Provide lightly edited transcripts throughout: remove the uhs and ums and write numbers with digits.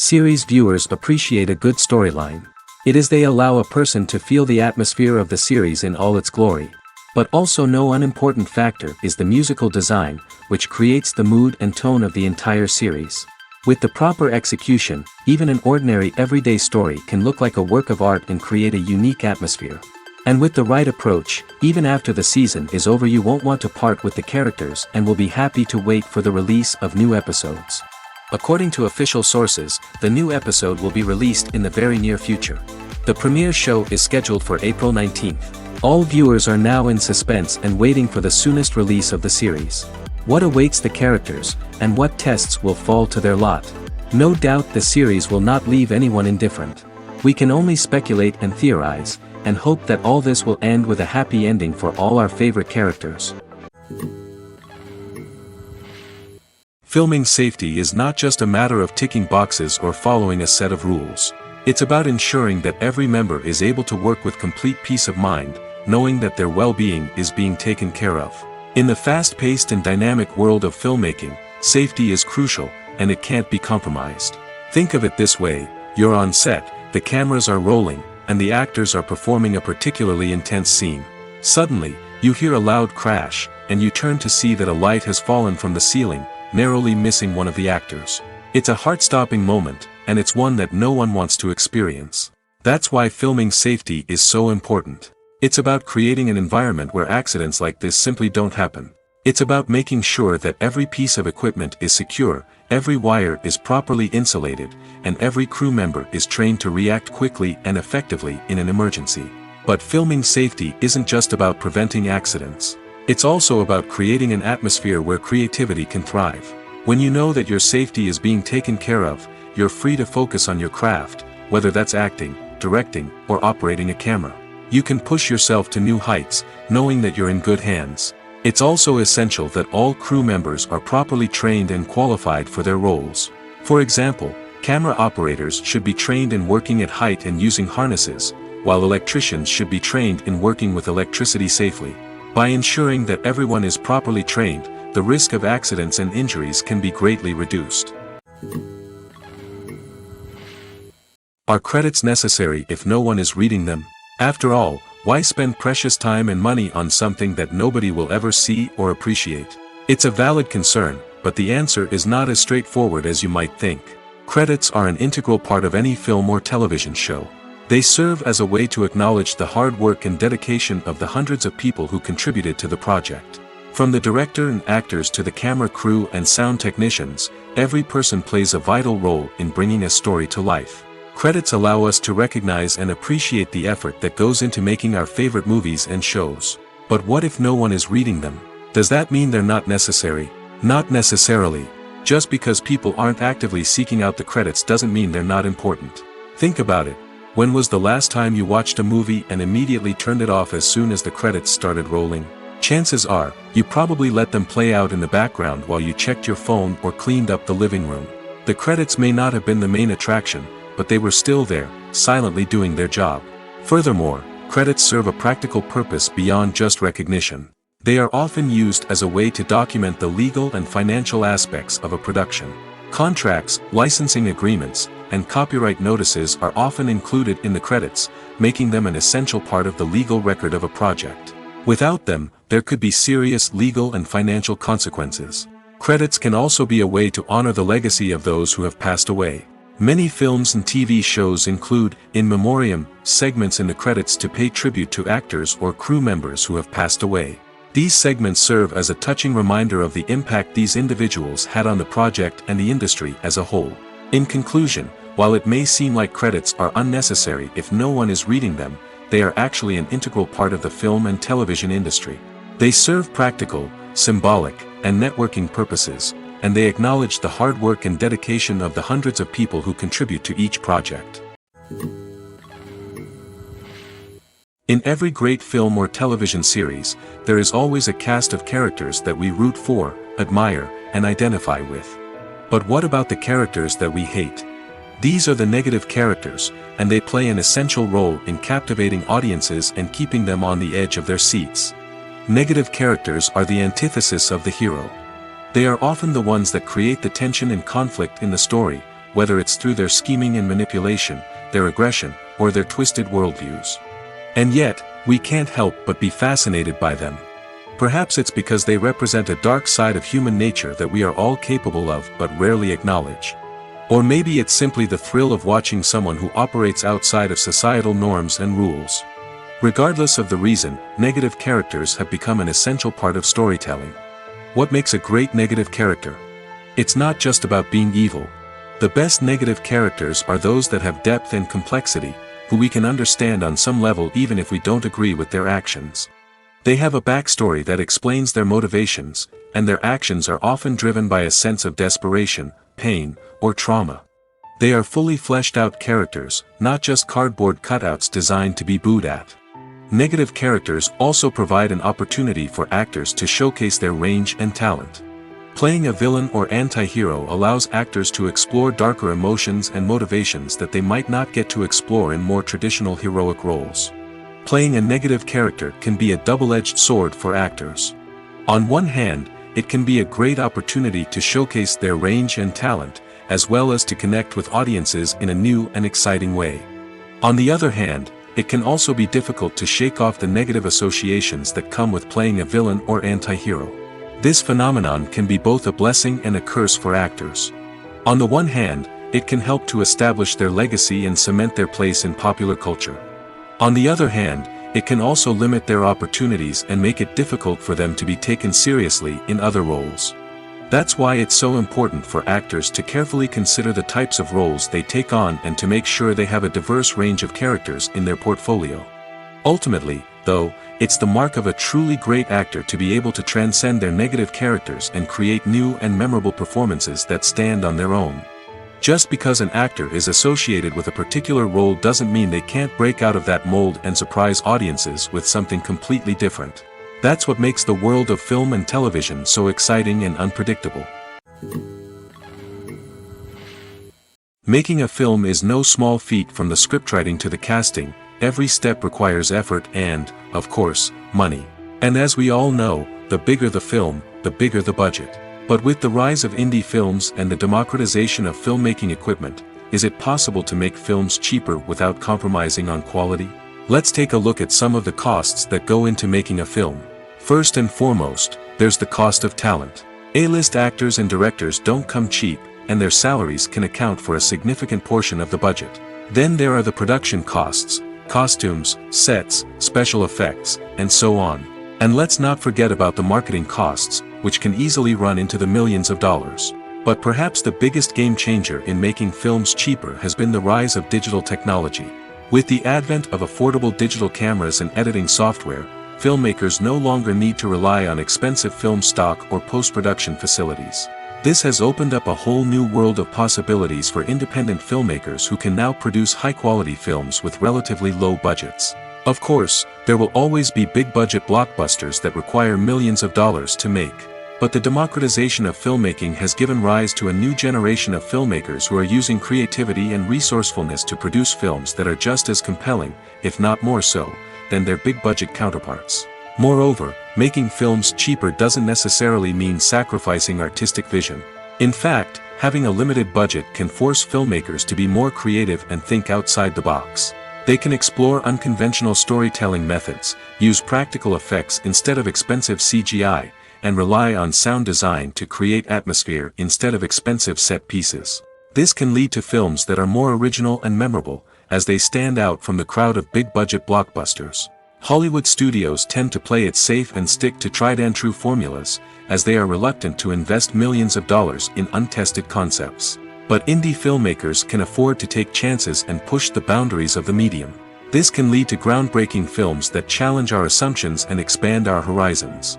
Series viewers appreciate a good storyline. It is they allow a person to feel the atmosphere of the series in all its glory. But also no unimportant factor is the musical design, which creates the mood and tone of the entire series. With the proper execution, even an ordinary everyday story can look like a work of art and create a unique atmosphere. And with the right approach, even after the season is over you won't want to part with the characters and will be happy to wait for the release of new episodes. According to official sources, the new episode will be released in the very near future. The premiere show is scheduled for April 19th. All viewers are now in suspense and waiting for the soonest release of the series. What awaits the characters, and what tests will fall to their lot? No doubt the series will not leave anyone indifferent. We can only speculate and theorize, and hope that all this will end with a happy ending for all our favorite characters. Filming safety is not just a matter of ticking boxes or following a set of rules. It's about ensuring that every member is able to work with complete peace of mind, knowing that their well-being is being taken care of. In the fast-paced and dynamic world of filmmaking, safety is crucial, and it can't be compromised. Think of it this way: you're on set, the cameras are rolling, and the actors are performing a particularly intense scene. Suddenly, you hear a loud crash, and you turn to see that a light has fallen from the ceiling, narrowly missing one of the actors. It's a heart-stopping moment, and it's one that no one wants to experience. That's why filming safety is so important. It's about creating an environment where accidents like this simply don't happen. It's about making sure that every piece of equipment is secure, every wire is properly insulated, and every crew member is trained to react quickly and effectively in an emergency. But filming safety isn't just about preventing accidents. It's also about creating an atmosphere where creativity can thrive. When you know that your safety is being taken care of, you're free to focus on your craft, whether that's acting, directing, or operating a camera. You can push yourself to new heights, knowing that you're in good hands. It's also essential that all crew members are properly trained and qualified for their roles. For example, camera operators should be trained in working at height and using harnesses, while electricians should be trained in working with electricity safely. By ensuring that everyone is properly trained, the risk of accidents and injuries can be greatly reduced. Are credits necessary if no one is reading them? After all, why spend precious time and money on something that nobody will ever see or appreciate? It's a valid concern, but the answer is not as straightforward as you might think. Credits are an integral part of any film or television show. They serve as a way to acknowledge the hard work and dedication of the hundreds of people who contributed to the project. From the director and actors to the camera crew and sound technicians, every person plays a vital role in bringing a story to life. Credits allow us to recognize and appreciate the effort that goes into making our favorite movies and shows. But what if no one is reading them? Does that mean they're not necessary? Not necessarily. Just because people aren't actively seeking out the credits doesn't mean they're not important. Think about it. When was the last time you watched a movie and immediately turned it off as soon as the credits started rolling? Chances are, you probably let them play out in the background while you checked your phone or cleaned up the living room. The credits may not have been the main attraction, but they were still there, silently doing their job. Furthermore, credits serve a practical purpose beyond just recognition. They are often used as a way to document the legal and financial aspects of a production. Contracts, licensing agreements, and copyright notices are often included in the credits, making them an essential part of the legal record of a project. Without them, there could be serious legal and financial consequences. Credits can also be a way to honor the legacy of those who have passed away. Many films and TV shows include in memoriam segments in the credits to pay tribute to actors or crew members who have passed away. These segments serve as a touching reminder of the impact these individuals had on the project and the industry as a whole. In conclusion, while it may seem like credits are unnecessary if no one is reading them, they are actually an integral part of the film and television industry. They serve practical, symbolic, and networking purposes, and they acknowledge the hard work and dedication of the hundreds of people who contribute to each project. In every great film or television series, there is always a cast of characters that we root for, admire, and identify with. But what about the characters that we hate? These are the negative characters, and they play an essential role in captivating audiences and keeping them on the edge of their seats. Negative characters are the antithesis of the hero. They are often the ones that create the tension and conflict in the story, whether it's through their scheming and manipulation, their aggression, or their twisted worldviews. And yet, we can't help but be fascinated by them. Perhaps it's because they represent a dark side of human nature that we are all capable of but rarely acknowledge. Or maybe it's simply the thrill of watching someone who operates outside of societal norms and rules. Regardless of the reason, negative characters have become an essential part of storytelling. What makes a great negative character? It's not just about being evil. The best negative characters are those that have depth and complexity, who we can understand on some level even if we don't agree with their actions. They have a backstory that explains their motivations, and their actions are often driven by a sense of desperation, pain, or trauma. They are fully fleshed out characters, not just cardboard cutouts designed to be booed at. Negative characters also provide an opportunity for actors to showcase their range and talent. Playing a villain or anti-hero allows actors to explore darker emotions and motivations that they might not get to explore in more traditional heroic roles. Playing a negative character can be a double-edged sword for actors. On one hand, it can be a great opportunity to showcase their range and talent, as well as to connect with audiences in a new and exciting way. On the other hand, it can also be difficult to shake off the negative associations that come with playing a villain or anti-hero. This phenomenon can be both a blessing and a curse for actors. On the one hand, it can help to establish their legacy and cement their place in popular culture. On the other hand, it can also limit their opportunities and make it difficult for them to be taken seriously in other roles. That's why it's so important for actors to carefully consider the types of roles they take on and to make sure they have a diverse range of characters in their portfolio. Ultimately, though, it's the mark of a truly great actor to be able to transcend their negative characters and create new and memorable performances that stand on their own. Just because an actor is associated with a particular role doesn't mean they can't break out of that mold and surprise audiences with something completely different. That's what makes the world of film and television so exciting and unpredictable. Making a film is no small feat. From the scriptwriting to the casting, every step requires effort and, of course, money. And as we all know, the bigger the film, the bigger the budget. But with the rise of indie films and the democratization of filmmaking equipment, is it possible to make films cheaper without compromising on quality? Let's take a look at some of the costs that go into making a film. First and foremost, there's the cost of talent. A-list actors and directors don't come cheap, and their salaries can account for a significant portion of the budget. Then there are the production costs, costumes, sets, special effects, and so on. And let's not forget about the marketing costs, which can easily run into the millions of dollars. But perhaps the biggest game changer in making films cheaper has been the rise of digital technology. With the advent of affordable digital cameras and editing software, filmmakers no longer need to rely on expensive film stock or post-production facilities. This has opened up a whole new world of possibilities for independent filmmakers who can now produce high-quality films with relatively low budgets. Of course, there will always be big-budget blockbusters that require millions of dollars to make. But the democratization of filmmaking has given rise to a new generation of filmmakers who are using creativity and resourcefulness to produce films that are just as compelling, if not more so, than their big-budget counterparts. Moreover, making films cheaper doesn't necessarily mean sacrificing artistic vision. In fact, having a limited budget can force filmmakers to be more creative and think outside the box. They can explore unconventional storytelling methods, use practical effects instead of expensive CGI, and rely on sound design to create atmosphere instead of expensive set pieces. This can lead to films that are more original and memorable, as they stand out from the crowd of big-budget blockbusters. Hollywood studios tend to play it safe and stick to tried-and-true formulas, as they are reluctant to invest millions of dollars in untested concepts. But indie filmmakers can afford to take chances and push the boundaries of the medium. This can lead to groundbreaking films that challenge our assumptions and expand our horizons.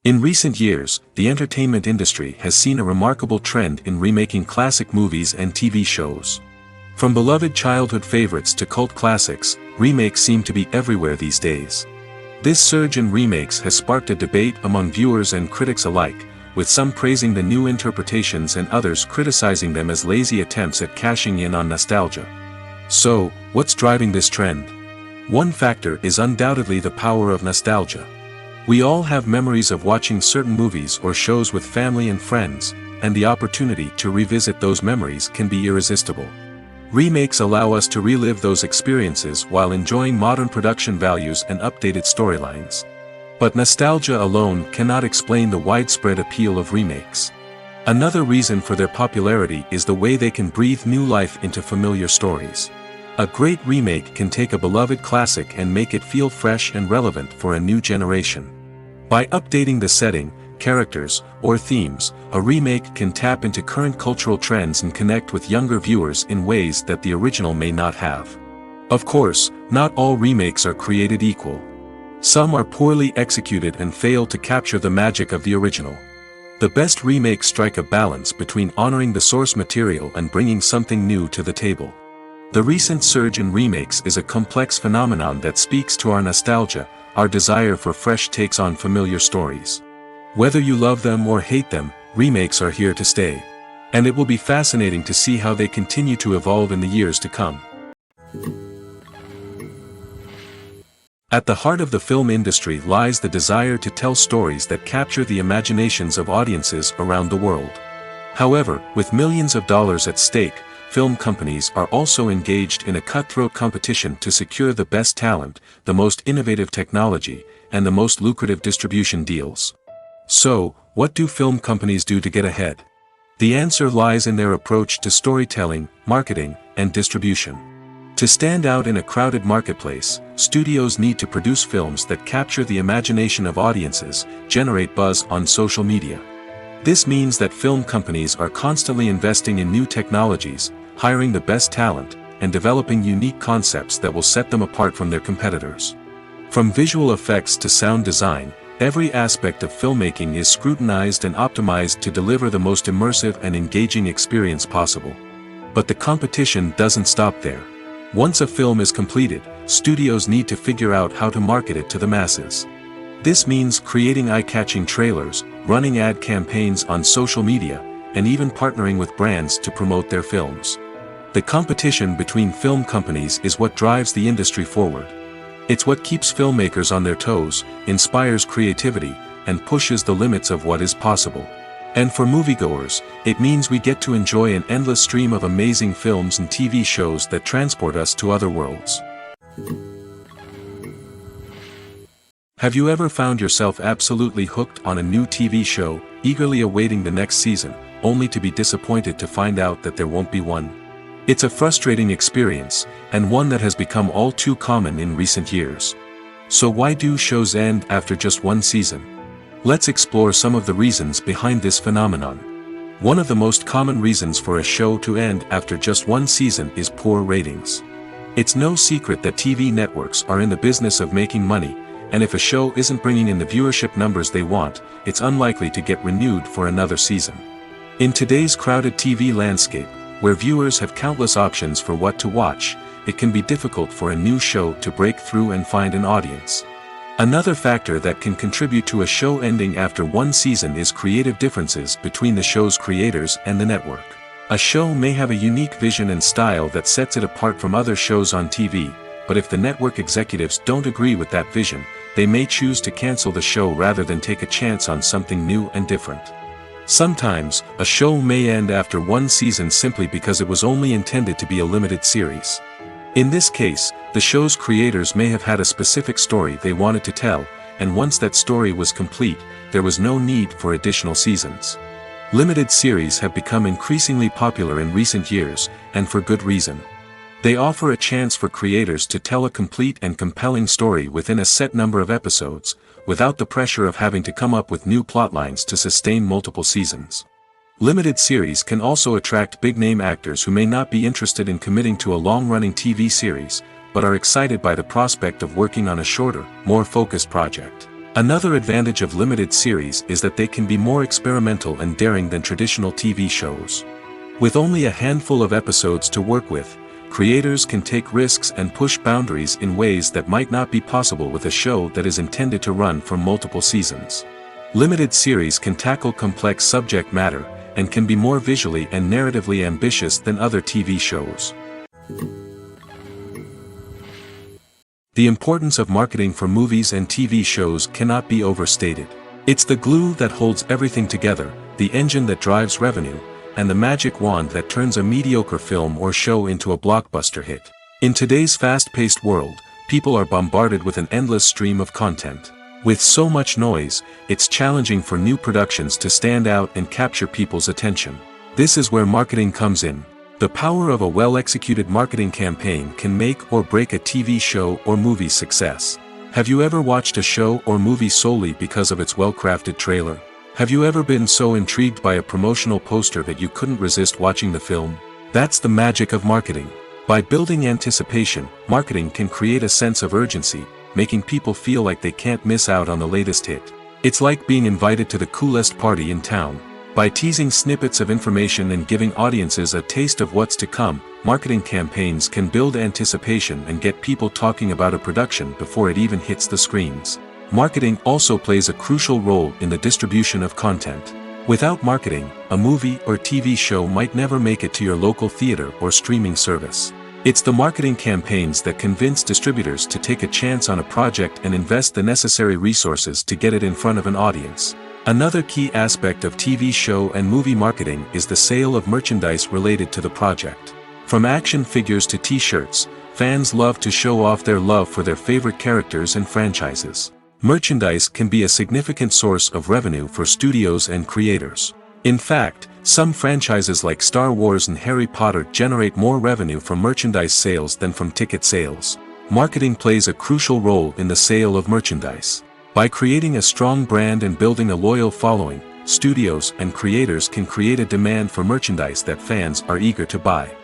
In recent years, the entertainment industry has seen a remarkable trend in remaking classic movies and TV shows. From beloved childhood favorites to cult classics, remakes seem to be everywhere these days. This surge in remakes has sparked a debate among viewers and critics alike, with some praising the new interpretations and others criticizing them as lazy attempts at cashing in on nostalgia. So, what's driving this trend? One factor is undoubtedly the power of nostalgia. We all have memories of watching certain movies or shows with family and friends, and the opportunity to revisit those memories can be irresistible. Remakes allow us to relive those experiences while enjoying modern production values and updated storylines. But nostalgia alone cannot explain the widespread appeal of remakes. Another reason for their popularity is the way they can breathe new life into familiar stories. A great remake can take a beloved classic and make it feel fresh and relevant for a new generation. By updating the setting, characters, or themes, a remake can tap into current cultural trends and connect with younger viewers in ways that the original may not have. Of course, not all remakes are created equal. Some are poorly executed and fail to capture the magic of the original. The best remakes strike a balance between honoring the source material and bringing something new to the table. The recent surge in remakes is a complex phenomenon that speaks to our nostalgia, our desire for fresh takes on familiar stories. Whether you love them or hate them, remakes are here to stay. And it will be fascinating to see how they continue to evolve in the years to come. At the heart of the film industry lies the desire to tell stories that capture the imaginations of audiences around the world. However, with millions of dollars at stake, film companies are also engaged in a cutthroat competition to secure the best talent, the most innovative technology, and the most lucrative distribution deals. So, what do film companies do to get ahead? The answer lies in their approach to storytelling, marketing, and distribution. To stand out in a crowded marketplace, studios need to produce films that capture the imagination of audiences, generate buzz on social media. This means that film companies are constantly investing in new technologies, hiring the best talent, and developing unique concepts that will set them apart from their competitors. From visual effects to sound design, every aspect of filmmaking is scrutinized and optimized to deliver the most immersive and engaging experience possible. But the competition doesn't stop there. Once a film is completed, studios need to figure out how to market it to the masses. This means creating eye-catching trailers, running ad campaigns on social media, and even partnering with brands to promote their films. The competition between film companies is what drives the industry forward. It's what keeps filmmakers on their toes, inspires creativity, and pushes the limits of what is possible. And for moviegoers, it means we get to enjoy an endless stream of amazing films and TV shows that transport us to other worlds. Have you ever found yourself absolutely hooked on a new TV show, eagerly awaiting the next season, only to be disappointed to find out that there won't be one? It's a frustrating experience, and one that has become all too common in recent years. So why do shows end after just one season? Let's explore some of the reasons behind this phenomenon. One of the most common reasons for a show to end after just one season is poor ratings. It's no secret that TV networks are in the business of making money, and if a show isn't bringing in the viewership numbers they want, it's unlikely to get renewed for another season. In today's crowded TV landscape, where viewers have countless options for what to watch, it can be difficult for a new show to break through and find an audience. Another factor that can contribute to a show ending after one season is creative differences between the show's creators and the network. A show may have a unique vision and style that sets it apart from other shows on TV, but if the network executives don't agree with that vision, they may choose to cancel the show rather than take a chance on something new and different. Sometimes, a show may end after one season simply because it was only intended to be a limited series. In this case, the show's creators may have had a specific story they wanted to tell, and once that story was complete, there was no need for additional seasons. Limited series have become increasingly popular in recent years, and for good reason. They offer a chance for creators to tell a complete and compelling story within a set number of episodes, without the pressure of having to come up with new plotlines to sustain multiple seasons. Limited series can also attract big-name actors who may not be interested in committing to a long-running TV series, but are excited by the prospect of working on a shorter, more focused project. Another advantage of limited series is that they can be more experimental and daring than traditional TV shows. With only a handful of episodes to work with, creators can take risks and push boundaries in ways that might not be possible with a show that is intended to run for multiple seasons. Limited series can tackle complex subject matter, and can be more visually and narratively ambitious than other TV shows. The importance of marketing for movies and TV shows cannot be overstated. It's the glue that holds everything together, the engine that drives revenue, and the magic wand that turns a mediocre film or show into a blockbuster hit. In today's fast-paced world, people are bombarded with an endless stream of content. With so much noise, it's challenging for new productions to stand out and capture people's attention. This is where marketing comes in. The power of a well-executed marketing campaign can make or break a TV show or movie's success. Have you ever watched a show or movie solely because of its well-crafted trailer? Have you ever been so intrigued by a promotional poster that you couldn't resist watching the film? That's the magic of marketing. By building anticipation, marketing can create a sense of urgency, making people feel like they can't miss out on the latest hit. It's like being invited to the coolest party in town. By teasing snippets of information and giving audiences a taste of what's to come, marketing campaigns can build anticipation and get people talking about a production before it even hits the screens. Marketing also plays a crucial role in the distribution of content. Without marketing, a movie or TV show might never make it to your local theater or streaming service. It's the marketing campaigns that convince distributors to take a chance on a project and invest the necessary resources to get it in front of an audience. Another key aspect of TV show and movie marketing is the sale of merchandise related to the project. From action figures to t-shirts, fans love to show off their love for their favorite characters and franchises. Merchandise can be a significant source of revenue for studios and creators. In fact, some franchises like Star Wars and Harry Potter generate more revenue from merchandise sales than from ticket sales. Marketing plays a crucial role in the sale of merchandise. By creating a strong brand and building a loyal following, studios and creators can create a demand for merchandise that fans are eager to buy.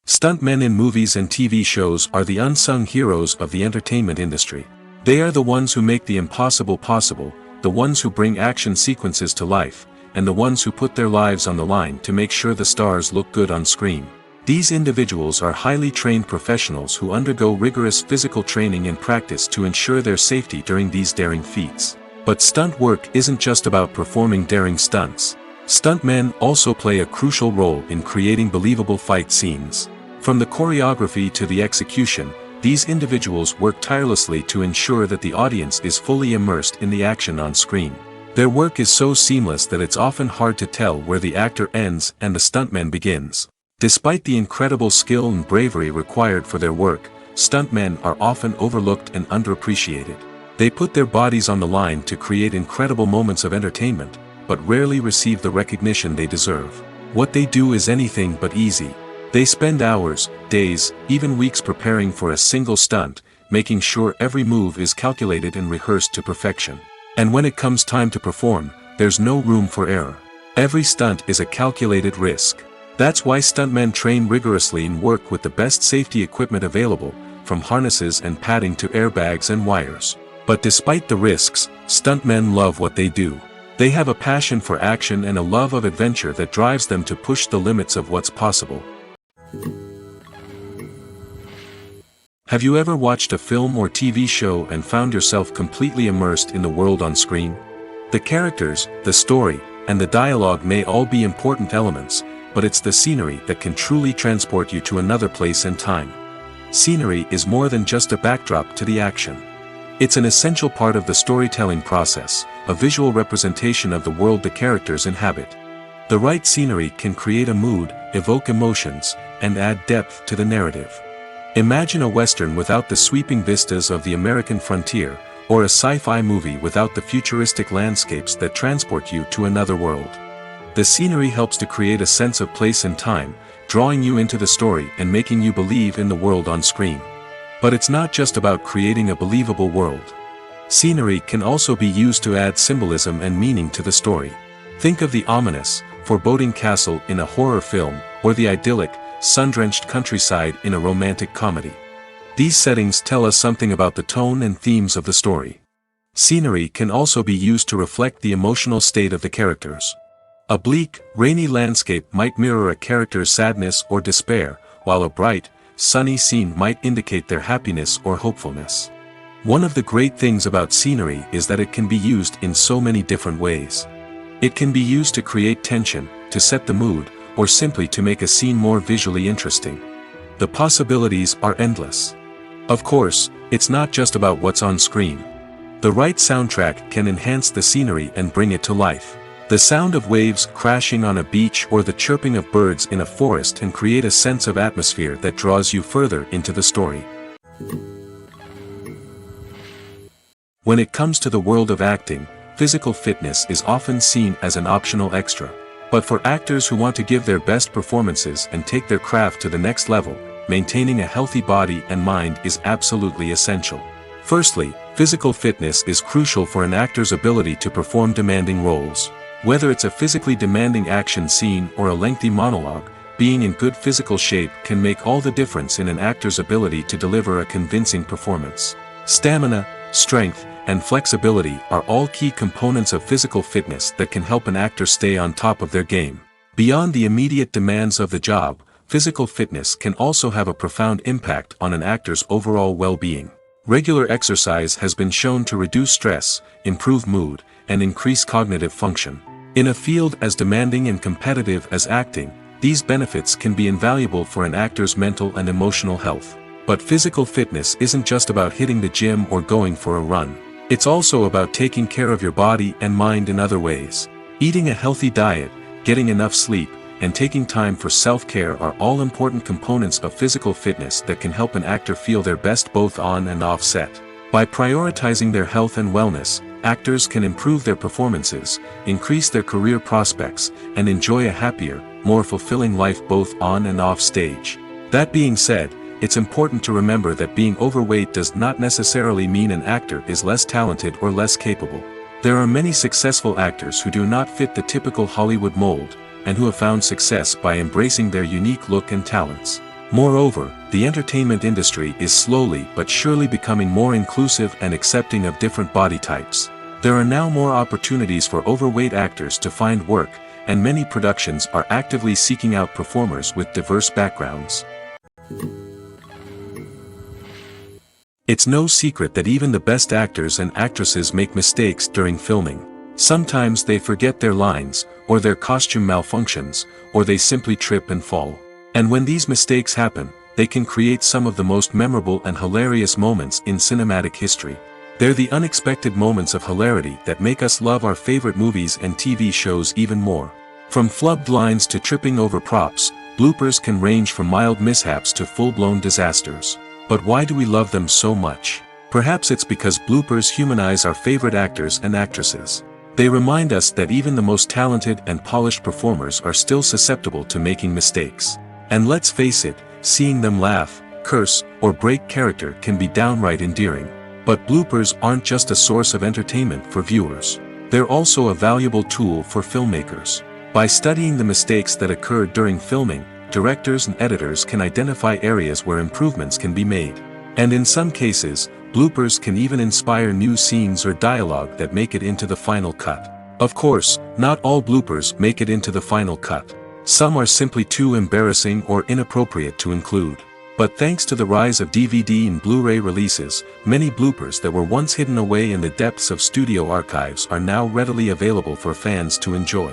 Stuntmen in movies and TV shows are the unsung heroes of the entertainment industry. They are the ones who make the impossible possible, the ones who bring action sequences to life, and the ones who put their lives on the line to make sure the stars look good on screen. These individuals are highly trained professionals who undergo rigorous physical training and practice to ensure their safety during these daring feats. But stunt work isn't just about performing daring stunts. Stuntmen also play a crucial role in creating believable fight scenes. From the choreography to the execution, these individuals work tirelessly to ensure that the audience is fully immersed in the action on screen. Their work is so seamless that it's often hard to tell where the actor ends and the stuntman begins. Despite the incredible skill and bravery required for their work, stuntmen are often overlooked and underappreciated. They put their bodies on the line to create incredible moments of entertainment, but rarely receive the recognition they deserve. What they do is anything but easy. They spend hours, days, even weeks preparing for a single stunt, making sure every move is calculated and rehearsed to perfection. And when it comes time to perform, there's no room for error. Every stunt is a calculated risk. That's why stuntmen train rigorously and work with the best safety equipment available, from harnesses and padding to airbags and wires. But despite the risks, stuntmen love what they do. They have a passion for action and a love of adventure that drives them to push the limits of what's possible. Have you ever watched a film or TV show and found yourself completely immersed in the world on screen? The characters, the story, and the dialogue may all be important elements, but it's the scenery that can truly transport you to another place and time. Scenery is more than just a backdrop to the action. It's an essential part of the storytelling process, a visual representation of the world the characters inhabit. The right scenery can create a mood, evoke emotions, and add depth to the narrative. Imagine a Western without the sweeping vistas of the American frontier, or a sci-fi movie without the futuristic landscapes that transport you to another world. The scenery helps to create a sense of place and time, drawing you into the story and making you believe in the world on screen. But it's not just about creating a believable world. Scenery can also be used to add symbolism and meaning to the story. Think of the ominous, foreboding castle in a horror film, or the idyllic, sun-drenched countryside in a romantic comedy. These settings tell us something about the tone and themes of the story. Scenery can also be used to reflect the emotional state of the characters. A bleak, rainy landscape might mirror a character's sadness or despair, while a bright, sunny scene might indicate their happiness or hopefulness. One of the great things about scenery is that it can be used in so many different ways. It can be used to create tension, to set the mood, or simply to make a scene more visually interesting. The possibilities are endless. Of course, it's not just about what's on screen. The right soundtrack can enhance the scenery and bring it to life. The sound of waves crashing on a beach or the chirping of birds in a forest can create a sense of atmosphere that draws you further into the story. When it comes to the world of acting, physical fitness is often seen as an optional extra. But for actors who want to give their best performances and take their craft to the next level, maintaining a healthy body and mind is absolutely essential. Firstly, physical fitness is crucial for an actor's ability to perform demanding roles. Whether it's a physically demanding action scene or a lengthy monologue, being in good physical shape can make all the difference in an actor's ability to deliver a convincing performance. Stamina, strength, and flexibility are all key components of physical fitness that can help an actor stay on top of their game. Beyond the immediate demands of the job, physical fitness can also have a profound impact on an actor's overall well-being. Regular exercise has been shown to reduce stress, improve mood, and increase cognitive function. In a field as demanding and competitive as acting, these benefits can be invaluable for an actor's mental and emotional health. But physical fitness isn't just about hitting the gym or going for a run. It's also about taking care of your body and mind in other ways. Eating a healthy diet, getting enough sleep, and taking time for self-care are all important components of physical fitness that can help an actor feel their best both on and off set. By prioritizing their health and wellness, actors can improve their performances, increase their career prospects, and enjoy a happier, more fulfilling life both on and off stage. That being said, it's important to remember that being overweight does not necessarily mean an actor is less talented or less capable. There are many successful actors who do not fit the typical Hollywood mold, and who have found success by embracing their unique look and talents. Moreover, the entertainment industry is slowly but surely becoming more inclusive and accepting of different body types. There are now more opportunities for overweight actors to find work, and many productions are actively seeking out performers with diverse backgrounds. It's no secret that even the best actors and actresses make mistakes during filming. Sometimes they forget their lines, or their costume malfunctions, or they simply trip and fall. And when these mistakes happen, they can create some of the most memorable and hilarious moments in cinematic history. They're the unexpected moments of hilarity that make us love our favorite movies and TV shows even more. From flubbed lines to tripping over props, bloopers can range from mild mishaps to full-blown disasters. But why do we love them so much? Perhaps it's because bloopers humanize our favorite actors and actresses. They remind us that even the most talented and polished performers are still susceptible to making mistakes. And let's face it, seeing them laugh, curse, or break character can be downright endearing. But bloopers aren't just a source of entertainment for viewers. They're also a valuable tool for filmmakers. By studying the mistakes that occurred during filming, directors and editors can identify areas where improvements can be made. And in some cases, bloopers can even inspire new scenes or dialogue that make it into the final cut. Of course, not all bloopers make it into the final cut. Some are simply too embarrassing or inappropriate to include. But thanks to the rise of DVD and Blu-ray releases, many bloopers that were once hidden away in the depths of studio archives are now readily available for fans to enjoy.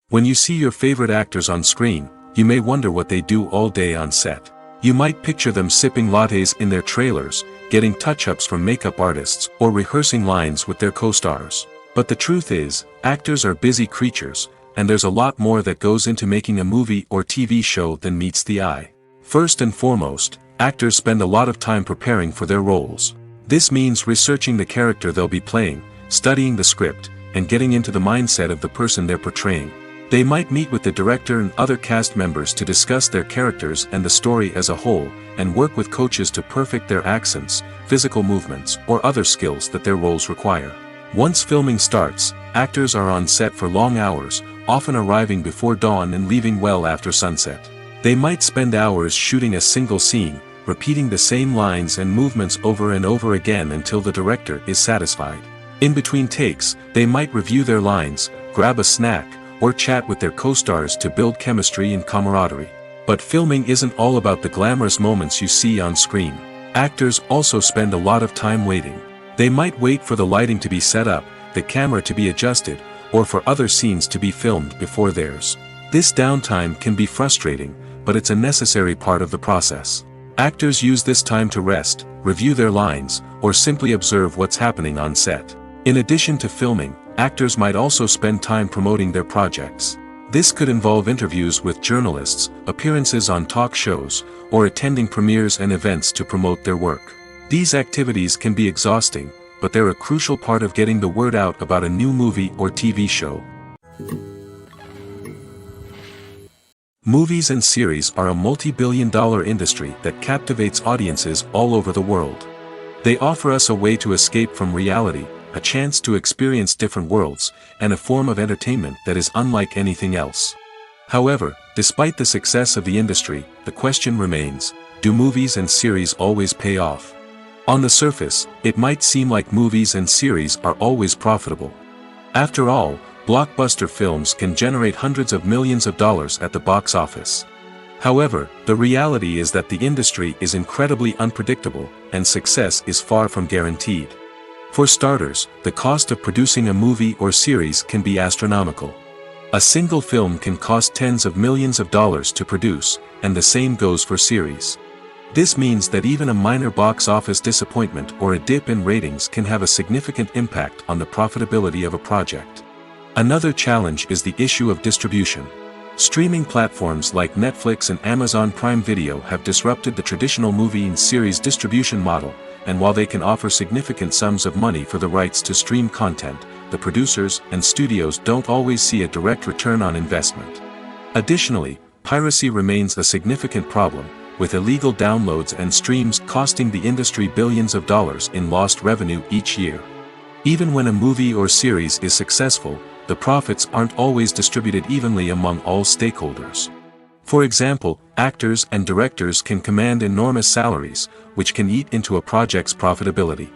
When you see your favorite actors on screen, you may wonder what they do all day on set. You might picture them sipping lattes in their trailers, getting touch-ups from makeup artists, or rehearsing lines with their co-stars. But the truth is, actors are busy creatures, and there's a lot more that goes into making a movie or TV show than meets the eye. First and foremost, actors spend a lot of time preparing for their roles. This means researching the character they'll be playing, studying the script, and getting into the mindset of the person they're portraying. They might meet with the director and other cast members to discuss their characters and the story as a whole, and work with coaches to perfect their accents, physical movements, or other skills that their roles require. Once filming starts, actors are on set for long hours, often arriving before dawn and leaving well after sunset. They might spend hours shooting a single scene, repeating the same lines and movements over and over again until the director is satisfied. In between takes, they might review their lines, grab a snack, or chat with their co-stars to build chemistry and camaraderie. But filming isn't all about the glamorous moments you see on screen. Actors also spend a lot of time waiting. They might wait for the lighting to be set up, the camera to be adjusted, or for other scenes to be filmed before theirs. This downtime can be frustrating, but it's a necessary part of the process. Actors use this time to rest, review their lines, or simply observe what's happening on set. In addition to filming, actors might also spend time promoting their projects. This could involve interviews with journalists, appearances on talk shows, or attending premieres and events to promote their work. These activities can be exhausting, but they're a crucial part of getting the word out about a new movie or TV show. Movies and series are a multi-billion-dollar industry that captivates audiences all over the world. They offer us a way to escape from reality, a chance to experience different worlds, and a form of entertainment that is unlike anything else. However, despite the success of the industry, the question remains, do movies and series always pay off? On the surface, it might seem like movies and series are always profitable. After all, blockbuster films can generate hundreds of millions of dollars at the box office. However, the reality is that the industry is incredibly unpredictable, and success is far from guaranteed. For starters, the cost of producing a movie or series can be astronomical. A single film can cost tens of millions of dollars to produce, and the same goes for series. This means that even a minor box office disappointment or a dip in ratings can have a significant impact on the profitability of a project. Another challenge is the issue of distribution. Streaming platforms like Netflix and Amazon Prime Video have disrupted the traditional movie and series distribution model, and while they can offer significant sums of money for the rights to stream content, the producers and studios don't always see a direct return on investment. Additionally, piracy remains a significant problem, with illegal downloads and streams costing the industry billions of dollars in lost revenue each year. Even when a movie or series is successful, the profits aren't always distributed evenly among all stakeholders. For example, actors and directors can command enormous salaries, which can eat into a project's profitability.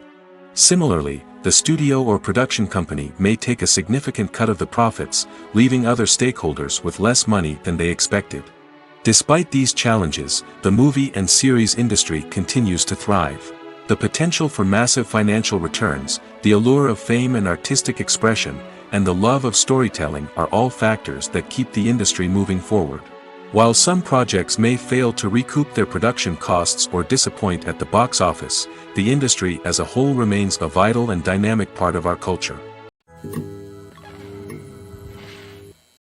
Similarly, the studio or production company may take a significant cut of the profits, leaving other stakeholders with less money than they expected. Despite these challenges, the movie and series industry continues to thrive. The potential for massive financial returns, the allure of fame and artistic expression, and the love of storytelling are all factors that keep the industry moving forward. While some projects may fail to recoup their production costs or disappoint at the box office, the industry as a whole remains a vital and dynamic part of our culture.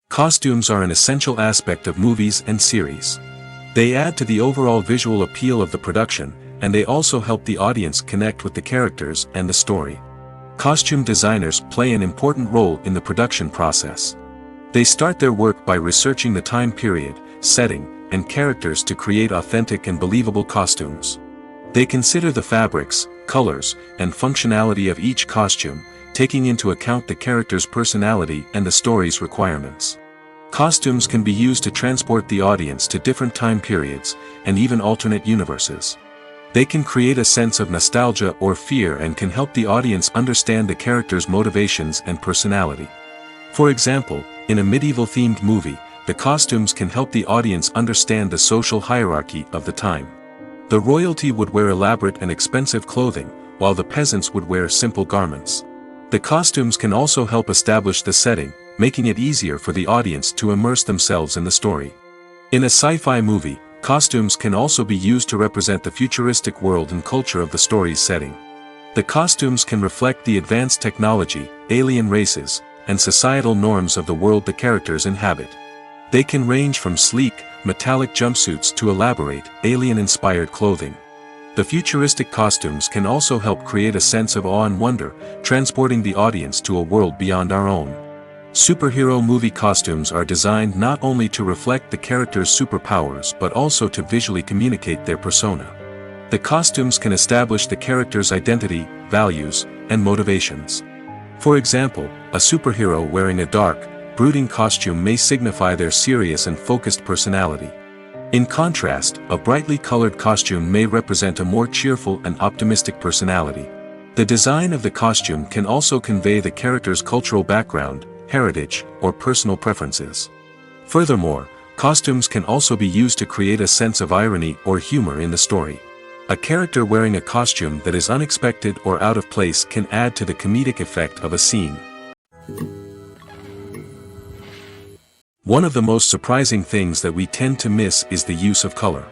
Costumes are an essential aspect of movies and series. They add to the overall visual appeal of the production, and they also help the audience connect with the characters and the story. Costume designers play an important role in the production process. They start their work by researching the time period, setting, and characters to create authentic and believable costumes. They consider the fabrics, colors, and functionality of each costume, taking into account the character's personality and the story's requirements. Costumes can be used to transport the audience to different time periods, and even alternate universes. They can create a sense of nostalgia or fear and can help the audience understand the character's motivations and personality. For example, in a medieval-themed movie, the costumes can help the audience understand the social hierarchy of the time. The royalty would wear elaborate and expensive clothing, while the peasants would wear simple garments. The costumes can also help establish the setting, making it easier for the audience to immerse themselves in the story. In a sci-fi movie, costumes can also be used to represent the futuristic world and culture of the story's setting. The costumes can reflect the advanced technology, alien races, and societal norms of the world the characters inhabit. They can range from sleek, metallic jumpsuits to elaborate, alien-inspired clothing. The futuristic costumes can also help create a sense of awe and wonder, transporting the audience to a world beyond our own. Superhero movie costumes are designed not only to reflect the character's superpowers but also to visually communicate their persona. The costumes can establish the character's identity, values, and motivations. For example, a superhero wearing a dark, brooding costume may signify their serious and focused personality. In contrast, a brightly colored costume may represent a more cheerful and optimistic personality. The design of the costume can also convey the character's cultural background, heritage, or personal preferences. Furthermore, costumes can also be used to create a sense of irony or humor in the story. A character wearing a costume that is unexpected or out of place can add to the comedic effect of a scene. One of the most surprising things that we tend to miss is the use of color.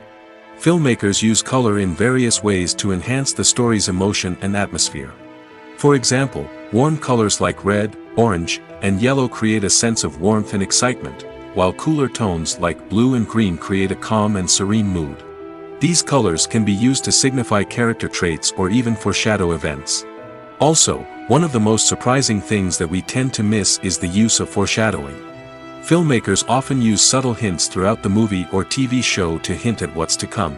Filmmakers use color in various ways to enhance the story's emotion and atmosphere. For example, warm colors like red, orange, and yellow create a sense of warmth and excitement, while cooler tones like blue and green create a calm and serene mood. These colors can be used to signify character traits or even foreshadow events. Also, one of the most surprising things that we tend to miss is the use of foreshadowing. Filmmakers often use subtle hints throughout the movie or TV show to hint at what's to come.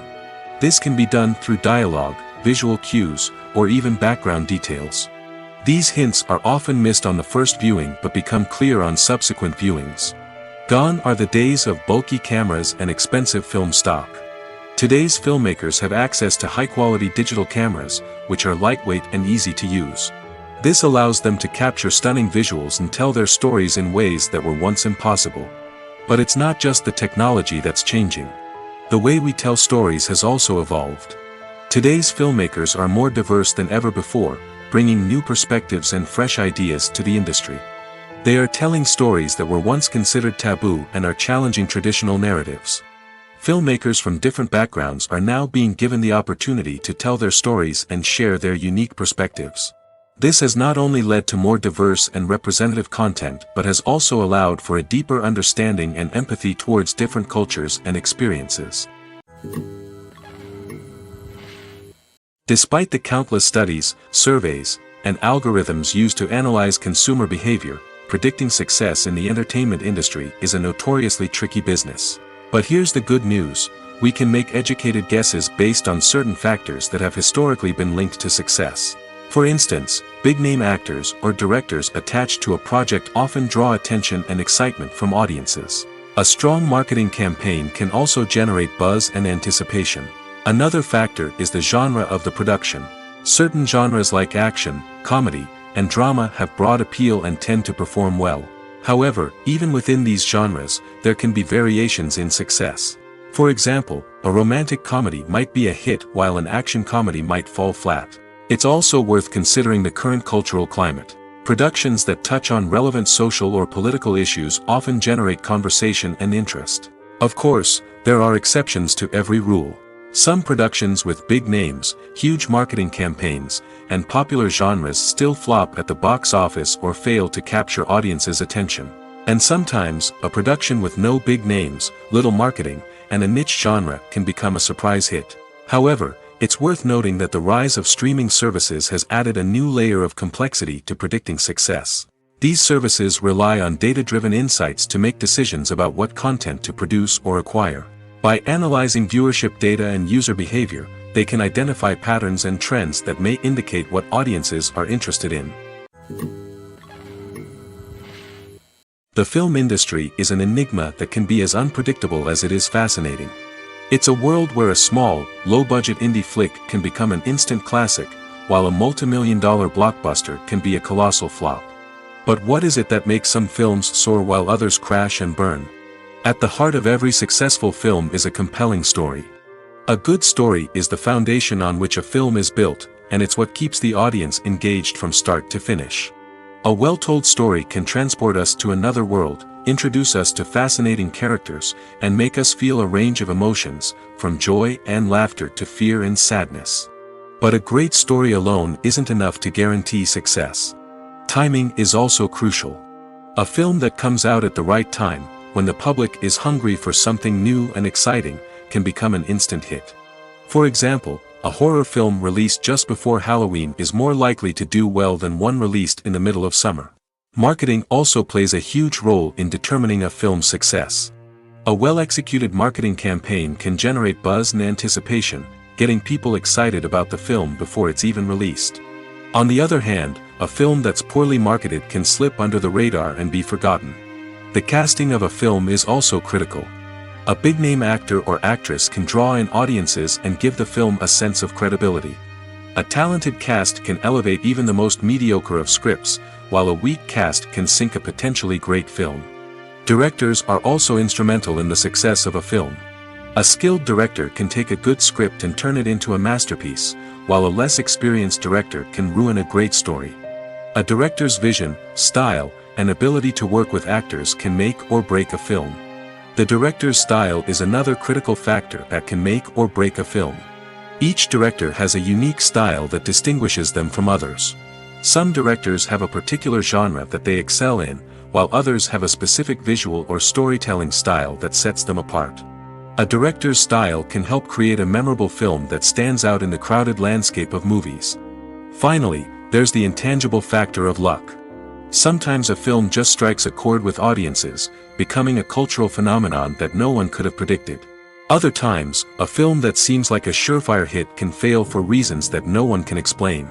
This can be done through dialogue, visual cues, or even background details. These hints are often missed on the first viewing but become clear on subsequent viewings. Gone are the days of bulky cameras and expensive film stock. Today's filmmakers have access to high-quality digital cameras, which are lightweight and easy to use. This allows them to capture stunning visuals and tell their stories in ways that were once impossible. But it's not just the technology that's changing. The way we tell stories has also evolved. Today's filmmakers are more diverse than ever before, bringing new perspectives and fresh ideas to the industry. They are telling stories that were once considered taboo and are challenging traditional narratives. Filmmakers from different backgrounds are now being given the opportunity to tell their stories and share their unique perspectives. This has not only led to more diverse and representative content but has also allowed for a deeper understanding and empathy towards different cultures and experiences. Despite the countless studies, surveys, and algorithms used to analyze consumer behavior, predicting success in the entertainment industry is a notoriously tricky business. But here's the good news: we can make educated guesses based on certain factors that have historically been linked to success. For instance, big-name actors or directors attached to a project often draw attention and excitement from audiences. A strong marketing campaign can also generate buzz and anticipation. Another factor is the genre of the production. Certain genres like action, comedy, and drama have broad appeal and tend to perform well. However, even within these genres, there can be variations in success. For example, a romantic comedy might be a hit while an action comedy might fall flat. It's also worth considering the current cultural climate. Productions that touch on relevant social or political issues often generate conversation and interest. Of course, there are exceptions to every rule. Some productions with big names, huge marketing campaigns, and popular genres still flop at the box office or fail to capture audiences' attention. And sometimes, a production with no big names, little marketing, and a niche genre can become a surprise hit. However, it's worth noting that the rise of streaming services has added a new layer of complexity to predicting success. These services rely on data-driven insights to make decisions about what content to produce or acquire. By analyzing viewership data and user behavior, they can identify patterns and trends that may indicate what audiences are interested in. The film industry is an enigma that can be as unpredictable as it is fascinating. It's a world where a small, low-budget indie flick can become an instant classic, while a multi-million-dollar blockbuster can be a colossal flop. But what is it that makes some films soar while others crash and burn? At the heart of every successful film is a compelling story. A good story is the foundation on which a film is built, and it's what keeps the audience engaged from start to finish. A well-told story can transport us to another world, introduce us to fascinating characters, and make us feel a range of emotions, from joy and laughter to fear and sadness. But a great story alone isn't enough to guarantee success. Timing is also crucial. A film that comes out at the right time, when the public is hungry for something new and exciting, can become an instant hit. For example, a horror film released just before Halloween is more likely to do well than one released in the middle of summer. Marketing also plays a huge role in determining a film's success. A well-executed marketing campaign can generate buzz and anticipation, getting people excited about the film before it's even released. On the other hand, a film that's poorly marketed can slip under the radar and be forgotten. The casting of a film is also critical. A big-name actor or actress can draw in audiences and give the film a sense of credibility. A talented cast can elevate even the most mediocre of scripts, while a weak cast can sink a potentially great film. Directors are also instrumental in the success of a film. A skilled director can take a good script and turn it into a masterpiece, while a less experienced director can ruin a great story. A director's vision, style, and ability to work with actors can make or break a film. The director's style is another critical factor that can make or break a film. Each director has a unique style that distinguishes them from others. Some directors have a particular genre that they excel in, while others have a specific visual or storytelling style that sets them apart. A director's style can help create a memorable film that stands out in the crowded landscape of movies. Finally, there's the intangible factor of luck. Sometimes a film just strikes a chord with audiences, becoming a cultural phenomenon that no one could have predicted. Other times, a film that seems like a surefire hit can fail for reasons that no one can explain.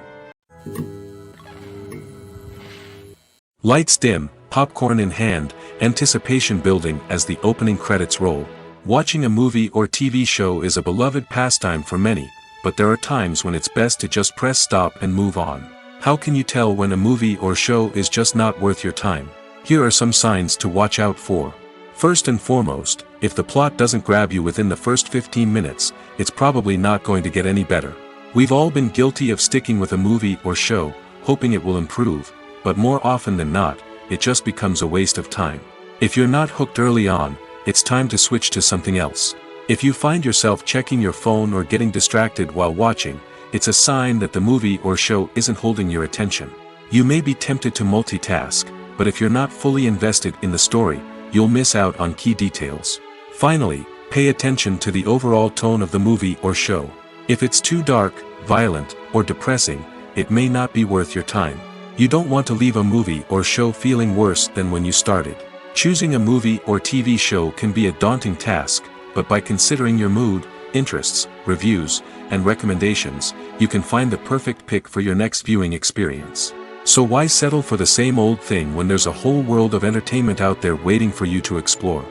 Lights dim, popcorn in hand, anticipation building as the opening credits roll. Watching a movie or TV show is a beloved pastime for many, but there are times when it's best to just press stop and move on. How can you tell when a movie or show is just not worth your time? Here are some signs to watch out for. First and foremost, if the plot doesn't grab you within the first 15 minutes, it's probably not going to get any better. We've all been guilty of sticking with a movie or show, hoping it will improve, but more often than not, it just becomes a waste of time. If you're not hooked early on, it's time to switch to something else. If you find yourself checking your phone or getting distracted while watching, it's a sign that the movie or show isn't holding your attention. You may be tempted to multitask, but if you're not fully invested in the story, you'll miss out on key details. Finally, pay attention to the overall tone of the movie or show. If it's too dark, violent, or depressing, it may not be worth your time. You don't want to leave a movie or show feeling worse than when you started. Choosing a movie or TV show can be a daunting task, but by considering your mood, interests, reviews, and recommendations, you can find the perfect pick for your next viewing experience. So why settle for the same old thing when there's a whole world of entertainment out there waiting for you to explore?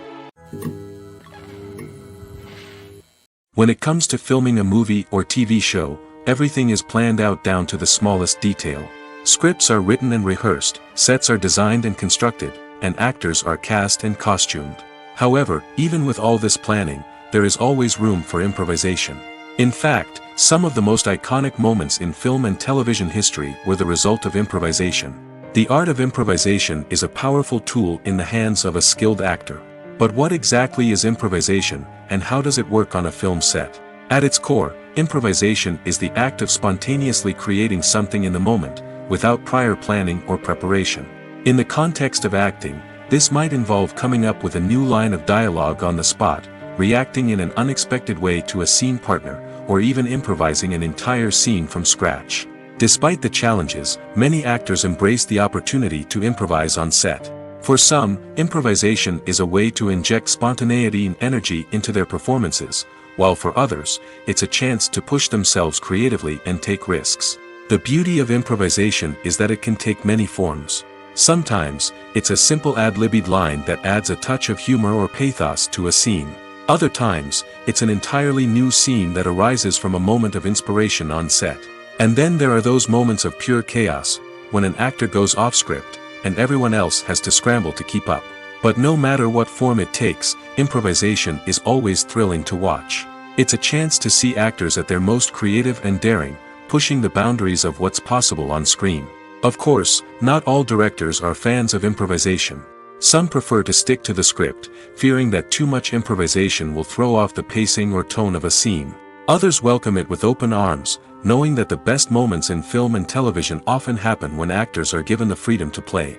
When it comes to filming a movie or TV show, everything is planned out down to the smallest detail. Scripts are written and rehearsed, sets are designed and constructed, and actors are cast and costumed. However, even with all this planning, there is always room for improvisation. In fact, some of the most iconic moments in film and television history were the result of improvisation. The art of improvisation is a powerful tool in the hands of a skilled actor. But what exactly is improvisation, and how does it work on a film set? At its core, improvisation is the act of spontaneously creating something in the moment, without prior planning or preparation. In the context of acting, this might involve coming up with a new line of dialogue on the spot, reacting in an unexpected way to a scene partner, or even improvising an entire scene from scratch. Despite the challenges, many actors embrace the opportunity to improvise on set. For some, improvisation is a way to inject spontaneity and energy into their performances, while for others, it's a chance to push themselves creatively and take risks. The beauty of improvisation is that it can take many forms. Sometimes, it's a simple ad-libbed line that adds a touch of humor or pathos to a scene. Other times, it's an entirely new scene that arises from a moment of inspiration on set. And then there are those moments of pure chaos, when an actor goes off script, and everyone else has to scramble to keep up. But no matter what form it takes, improvisation is always thrilling to watch. It's a chance to see actors at their most creative and daring, pushing the boundaries of what's possible on screen. Of course, not all directors are fans of improvisation. Some prefer to stick to the script, fearing that too much improvisation will throw off the pacing or tone of a scene. Others welcome it with open arms, knowing that the best moments in film and television often happen when actors are given the freedom to play.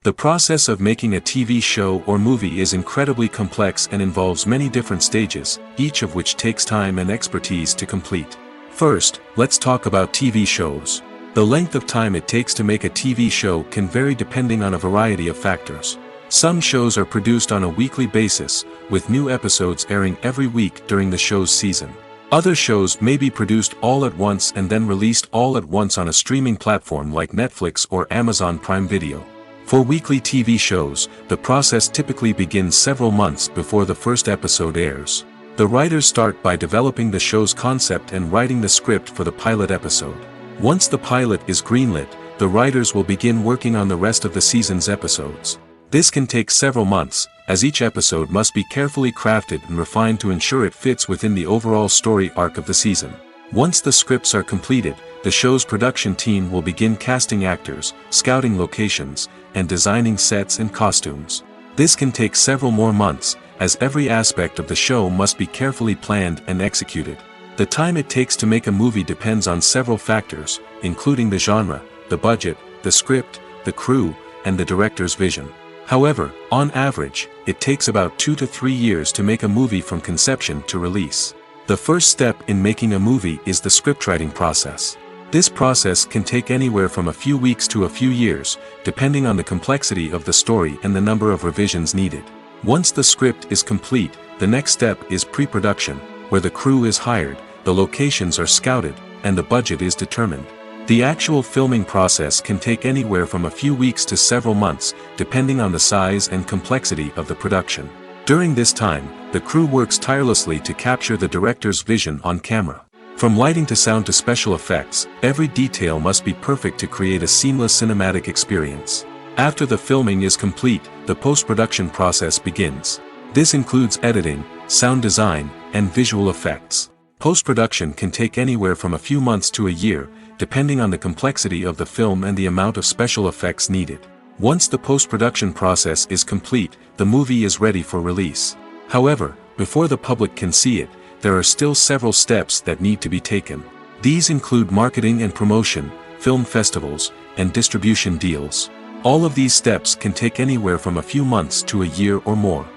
The process of making a TV show or movie is incredibly complex and involves many different stages, each of which takes time and expertise to complete. First, let's talk about TV shows. The length of time it takes to make a TV show can vary depending on a variety of factors. Some shows are produced on a weekly basis, with new episodes airing every week during the show's season. Other shows may be produced all at once and then released all at once on a streaming platform like Netflix or Amazon Prime Video. For weekly TV shows, the process typically begins several months before the first episode airs. The writers start by developing the show's concept and writing the script for the pilot episode. Once the pilot is greenlit, the writers will begin working on the rest of the season's episodes. This can take several months, as each episode must be carefully crafted and refined to ensure it fits within the overall story arc of the season. Once the scripts are completed, the show's production team will begin casting actors, scouting locations, and designing sets and costumes. This can take several more months, as every aspect of the show must be carefully planned and executed. The time it takes to make a movie depends on several factors, including the genre, the budget, the script, the crew, and the director's vision. However, on average, it takes about 2 to 3 years to make a movie from conception to release. The first step in making a movie is the scriptwriting process. This process can take anywhere from a few weeks to a few years, depending on the complexity of the story and the number of revisions needed. Once the script is complete, the next step is pre-production, where the crew is hired, the locations are scouted, and the budget is determined. The actual filming process can take anywhere from a few weeks to several months, depending on the size and complexity of the production. During this time, the crew works tirelessly to capture the director's vision on camera. From lighting to sound to special effects, every detail must be perfect to create a seamless cinematic experience. After the filming is complete, the post-production process begins. This includes editing, sound design, and visual effects. Post-production can take anywhere from a few months to a year, depending on the complexity of the film and the amount of special effects needed. Once the post-production process is complete, the movie is ready for release. However, before the public can see it, there are still several steps that need to be taken. These include marketing and promotion, film festivals, and distribution deals. All of these steps can take anywhere from a few months to a year or more.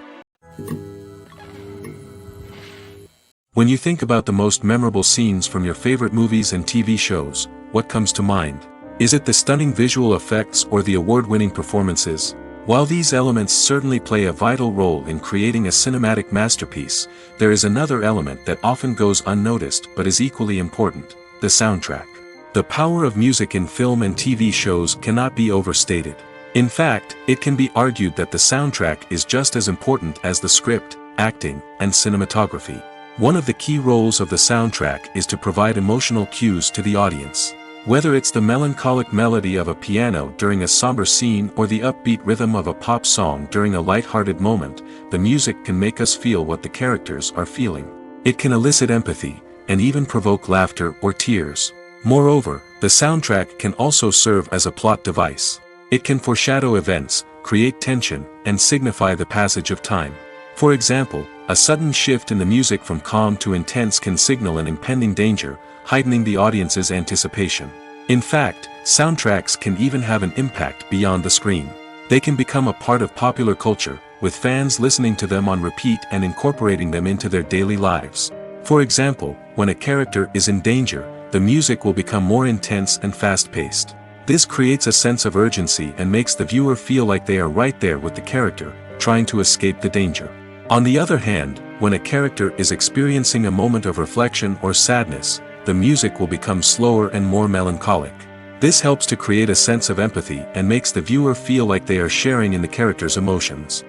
When you think about the most memorable scenes from your favorite movies and TV shows, what comes to mind? Is it the stunning visual effects or the award-winning performances? While these elements certainly play a vital role in creating a cinematic masterpiece, there is another element that often goes unnoticed but is equally important: the soundtrack. The power of music in film and TV shows cannot be overstated. In fact, it can be argued that the soundtrack is just as important as the script, acting, and cinematography. One of the key roles of the soundtrack is to provide emotional cues to the audience. Whether it's the melancholic melody of a piano during a somber scene or the upbeat rhythm of a pop song during a light-hearted moment, the music can make us feel what the characters are feeling. It can elicit empathy, and even provoke laughter or tears. Moreover, the soundtrack can also serve as a plot device. It can foreshadow events, create tension, and signify the passage of time. For example, a sudden shift in the music from calm to intense can signal an impending danger, heightening the audience's anticipation. In fact, soundtracks can even have an impact beyond the screen. They can become a part of popular culture, with fans listening to them on repeat and incorporating them into their daily lives. For example, when a character is in danger, the music will become more intense and fast-paced. This creates a sense of urgency and makes the viewer feel like they are right there with the character, trying to escape the danger. On the other hand, when a character is experiencing a moment of reflection or sadness, the music will become slower and more melancholic. This helps to create a sense of empathy and makes the viewer feel like they are sharing in the character's emotions.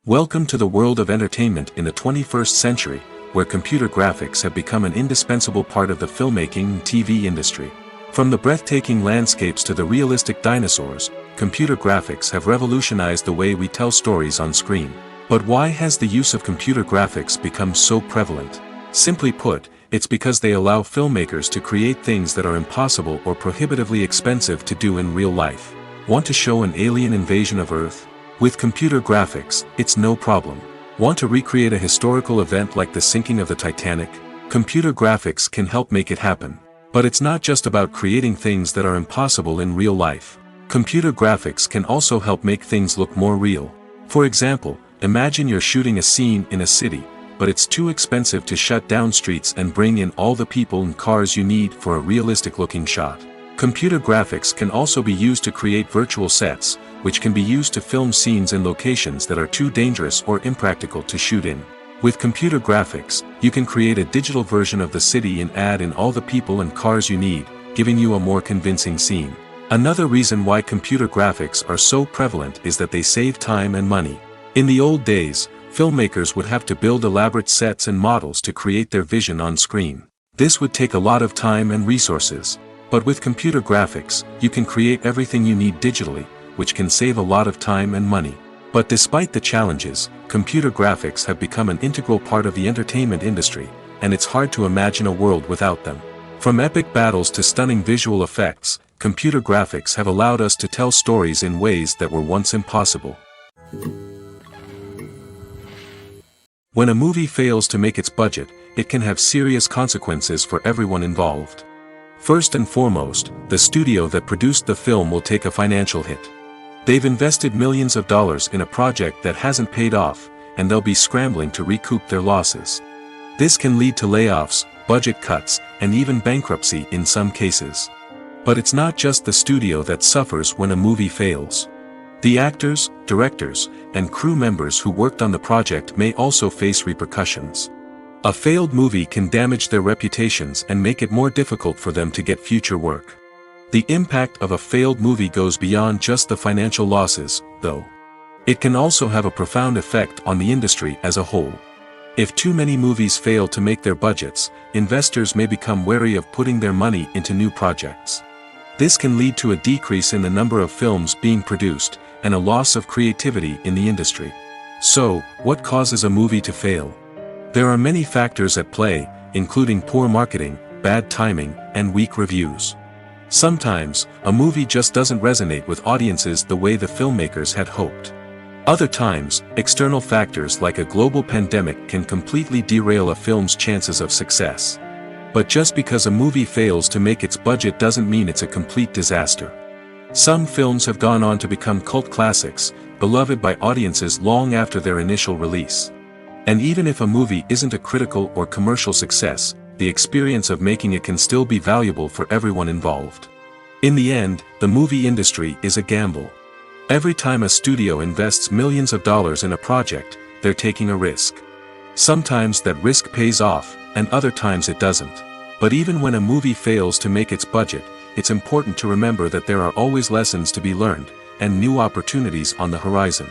Welcome to the world of entertainment in the 21st century, where computer graphics have become an indispensable part of the filmmaking and TV industry. From the breathtaking landscapes to the realistic dinosaurs, computer graphics have revolutionized the way we tell stories on screen. But why has the use of computer graphics become so prevalent? Simply put, it's because they allow filmmakers to create things that are impossible or prohibitively expensive to do in real life. Want to show an alien invasion of Earth? With computer graphics, it's no problem. Want to recreate a historical event like the sinking of the Titanic? Computer graphics can help make it happen. But it's not just about creating things that are impossible in real life. Computer graphics can also help make things look more real. For example, imagine you're shooting a scene in a city, but it's too expensive to shut down streets and bring in all the people and cars you need for a realistic-looking shot. Computer graphics can also be used to create virtual sets, which can be used to film scenes in locations that are too dangerous or impractical to shoot in. With computer graphics, you can create a digital version of the city and add in all the people and cars you need, giving you a more convincing scene. Another reason why computer graphics are so prevalent is that they save time and money. In the old days, filmmakers would have to build elaborate sets and models to create their vision on screen. This would take a lot of time and resources. But with computer graphics, you can create everything you need digitally, which can save a lot of time and money. But despite the challenges, computer graphics have become an integral part of the entertainment industry, and it's hard to imagine a world without them. From epic battles to stunning visual effects, computer graphics have allowed us to tell stories in ways that were once impossible. When a movie fails to make its budget, it can have serious consequences for everyone involved. First and foremost, the studio that produced the film will take a financial hit. They've invested millions of dollars in a project that hasn't paid off, and they'll be scrambling to recoup their losses. This can lead to layoffs, budget cuts, and even bankruptcy in some cases. But it's not just the studio that suffers when a movie fails. The actors, directors, and crew members who worked on the project may also face repercussions. A failed movie can damage their reputations and make it more difficult for them to get future work. The impact of a failed movie goes beyond just the financial losses, though. It can also have a profound effect on the industry as a whole. If too many movies fail to make their budgets, investors may become wary of putting their money into new projects. This can lead to a decrease in the number of films being produced, and a loss of creativity in the industry. So, what causes a movie to fail? There are many factors at play, including poor marketing, bad timing, and weak reviews. Sometimes, a movie just doesn't resonate with audiences the way the filmmakers had hoped. Other times, external factors like a global pandemic can completely derail a film's chances of success. But just because a movie fails to make its budget doesn't mean it's a complete disaster. Some films have gone on to become cult classics, beloved by audiences long after their initial release. And even if a movie isn't a critical or commercial success, the experience of making it can still be valuable for everyone involved. In the end, the movie industry is a gamble. Every time a studio invests millions of dollars in a project, they're taking a risk. Sometimes that risk pays off, and other times it doesn't. But even when a movie fails to make its budget, it's important to remember that there are always lessons to be learned, and new opportunities on the horizon.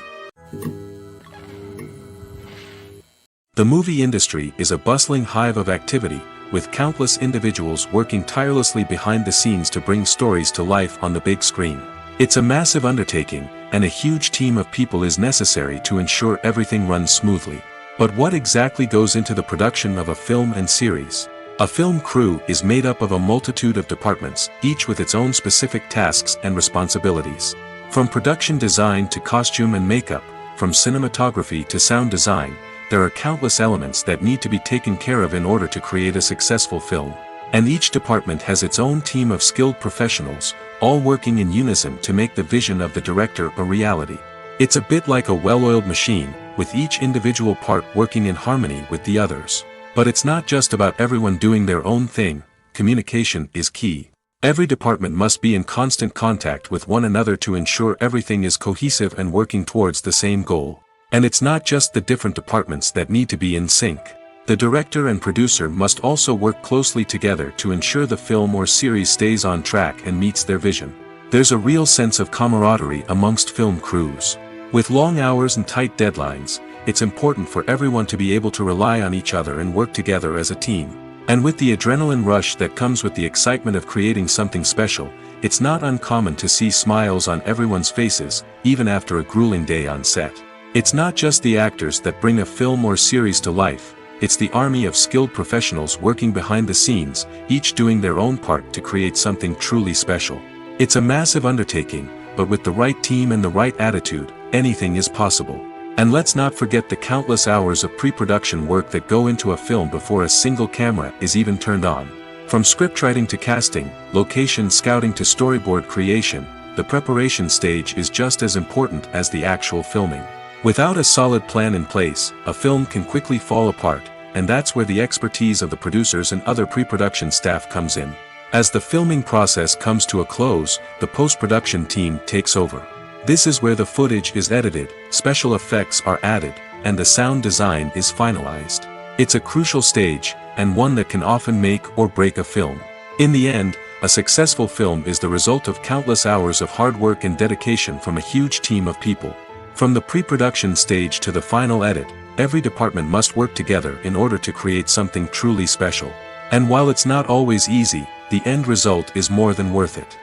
The movie industry is a bustling hive of activity, with countless individuals working tirelessly behind the scenes to bring stories to life on the big screen. It's a massive undertaking, and a huge team of people is necessary to ensure everything runs smoothly. But what exactly goes into the production of a film and series? A film crew is made up of a multitude of departments, each with its own specific tasks and responsibilities. From production design to costume and makeup, from cinematography to sound design, there are countless elements that need to be taken care of in order to create a successful film. And each department has its own team of skilled professionals, all working in unison to make the vision of the director a reality. It's a bit like a well-oiled machine, with each individual part working in harmony with the others. But it's not just about everyone doing their own thing. Communication is key. Every department must be in constant contact with one another to ensure everything is cohesive and working towards the same goal. And it's not just the different departments that need to be in sync. The director and producer must also work closely together to ensure the film or series stays on track and meets their vision. There's a real sense of camaraderie amongst film crews. With long hours and tight deadlines, it's important for everyone to be able to rely on each other and work together as a team. And with the adrenaline rush that comes with the excitement of creating something special, it's not uncommon to see smiles on everyone's faces, even after a grueling day on set. It's not just the actors that bring a film or series to life. It's the army of skilled professionals working behind the scenes, each doing their own part to create something truly special. It's a massive undertaking, but with the right team and the right attitude, anything is possible. And let's not forget the countless hours of pre-production work that go into a film before a single camera is even turned on. From scriptwriting to casting, location scouting to storyboard creation, the preparation stage is just as important as the actual filming. Without a solid plan in place, a film can quickly fall apart, and that's where the expertise of the producers and other pre-production staff comes in. As the filming process comes to a close, the post-production team takes over. This is where the footage is edited, special effects are added, and the sound design is finalized. It's a crucial stage, and one that can often make or break a film. In the end, a successful film is the result of countless hours of hard work and dedication from a huge team of people. From the pre-production stage to the final edit, every department must work together in order to create something truly special. And while it's not always easy, the end result is more than worth it.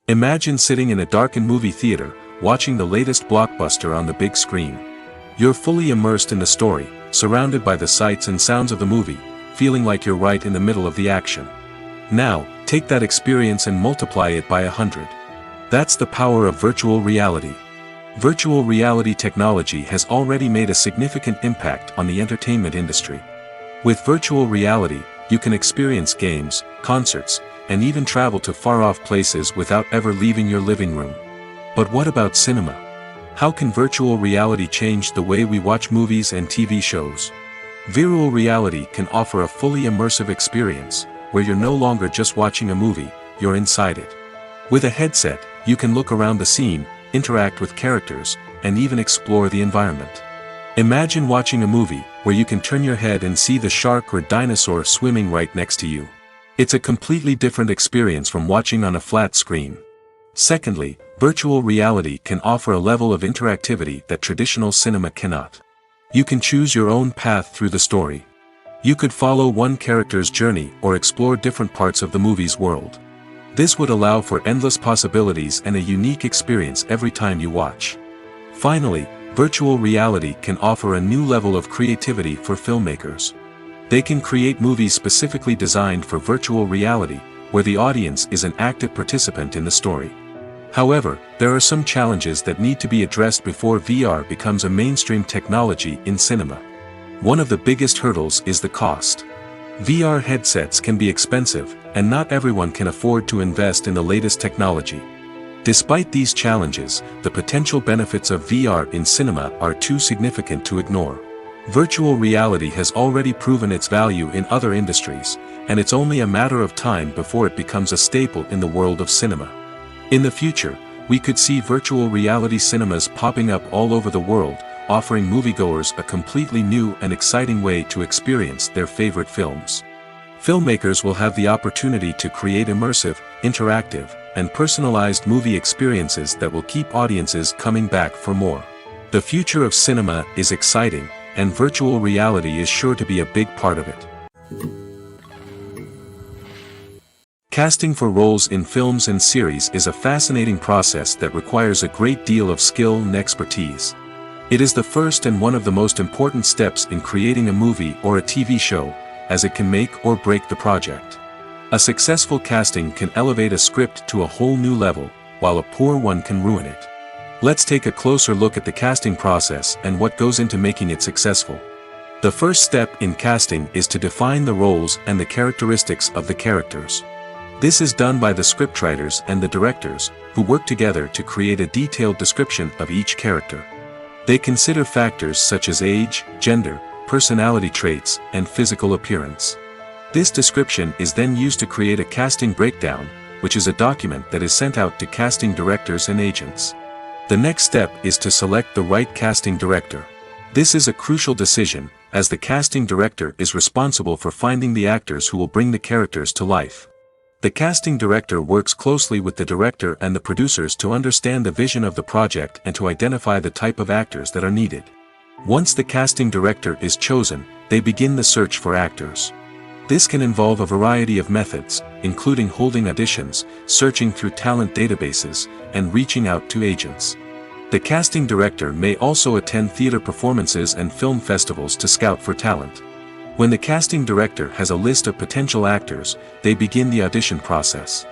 Imagine sitting in a darkened movie theater, watching the latest blockbuster on the big screen. You're fully immersed in the story, surrounded by the sights and sounds of the movie, feeling like you're right in the middle of the action. Now, take that experience and multiply it by 100. That's the power of virtual reality. Virtual reality technology has already made a significant impact on the entertainment industry. With virtual reality, you can experience games, concerts, and even travel to far-off places without ever leaving your living room. But what about cinema? How can virtual reality change the way we watch movies and TV shows? Virtual reality can offer a fully immersive experience, where you're no longer just watching a movie, you're inside it. With a headset, you can look around the scene, interact with characters, and even explore the environment. Imagine watching a movie where you can turn your head and see the shark or dinosaur swimming right next to you. It's a completely different experience from watching on a flat screen. Secondly, virtual reality can offer a level of interactivity that traditional cinema cannot. You can choose your own path through the story. You could follow one character's journey or explore different parts of the movie's world. This would allow for endless possibilities and a unique experience every time you watch. Finally, virtual reality can offer a new level of creativity for filmmakers. They can create movies specifically designed for virtual reality, where the audience is an active participant in the story. However, there are some challenges that need to be addressed before VR becomes a mainstream technology in cinema. One of the biggest hurdles is the cost. VR headsets can be expensive, and not everyone can afford to invest in the latest technology. Despite these challenges, the potential benefits of VR in cinema are too significant to ignore. Virtual reality has already proven its value in other industries, and it's only a matter of time before it becomes a staple in the world of cinema. In the future, we could see virtual reality cinemas popping up all over the world, offering moviegoers a completely new and exciting way to experience their favorite films. Filmmakers will have the opportunity to create immersive, interactive, and personalized movie experiences that will keep audiences coming back for more. The future of cinema is exciting, and virtual reality is sure to be a big part of it. Casting for roles in films and series is a fascinating process that requires a great deal of skill and expertise. It is the first and one of the most important steps in creating a movie or a TV show, as it can make or break the project. A successful casting can elevate a script to a whole new level, while a poor one can ruin it. Let's take a closer look at the casting process and what goes into making it successful. The first step in casting is to define the roles and the characteristics of the characters. This is done by the scriptwriters and the directors, who work together to create a detailed description of each character. They consider factors such as age, gender, personality traits, and physical appearance. This description is then used to create a casting breakdown, which is a document that is sent out to casting directors and agents. The next step is to select the right casting director. This is a crucial decision, as the casting director is responsible for finding the actors who will bring the characters to life. The casting director works closely with the director and the producers to understand the vision of the project and to identify the type of actors that are needed. Once the casting director is chosen, they begin the search for actors. This can involve a variety of methods, including holding auditions, searching through talent databases, and reaching out to agents. The casting director may also attend theater performances and film festivals to scout for talent. When the casting director has a list of potential actors, they begin the audition process.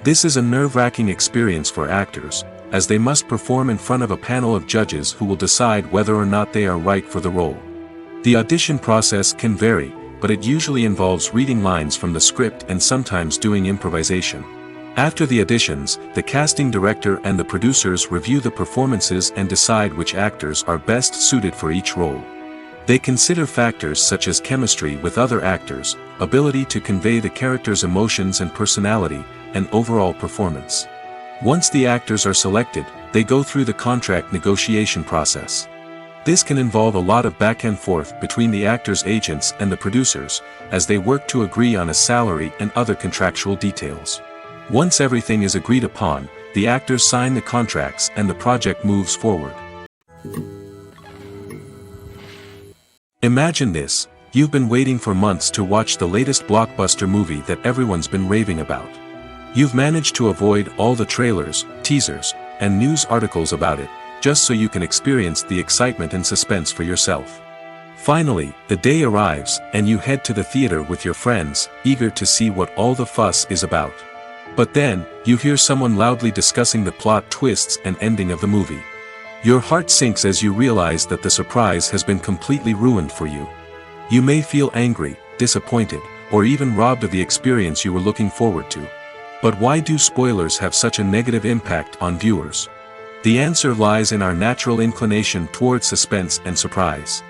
This is a nerve-wracking experience for actors, as they must perform in front of a panel of judges who will decide whether or not they are right for the role. The audition process can vary, but it usually involves reading lines from the script and sometimes doing improvisation. After the auditions, the casting director and the producers review the performances and decide which actors are best suited for each role. They consider factors such as chemistry with other actors, ability to convey the character's emotions and personality, and overall performance. Once the actors are selected, they go through the contract negotiation process. This can involve a lot of back and forth between the actors' agents and the producers, as they work to agree on a salary and other contractual details. Once everything is agreed upon, the actors sign the contracts and the project moves forward. Imagine this: you've been waiting for months to watch the latest blockbuster movie that everyone's been raving about. You've managed to avoid all the trailers, teasers, and news articles about it, just so you can experience the excitement and suspense for yourself. Finally, the day arrives, and you head to the theater with your friends, eager to see what all the fuss is about. But then, you hear someone loudly discussing the plot twists and ending of the movie. Your heart sinks as you realize that the surprise has been completely ruined for you. You may feel angry, disappointed, or even robbed of the experience you were looking forward to. But why do spoilers have such a negative impact on viewers? The answer lies in our natural inclination toward suspense and surprise.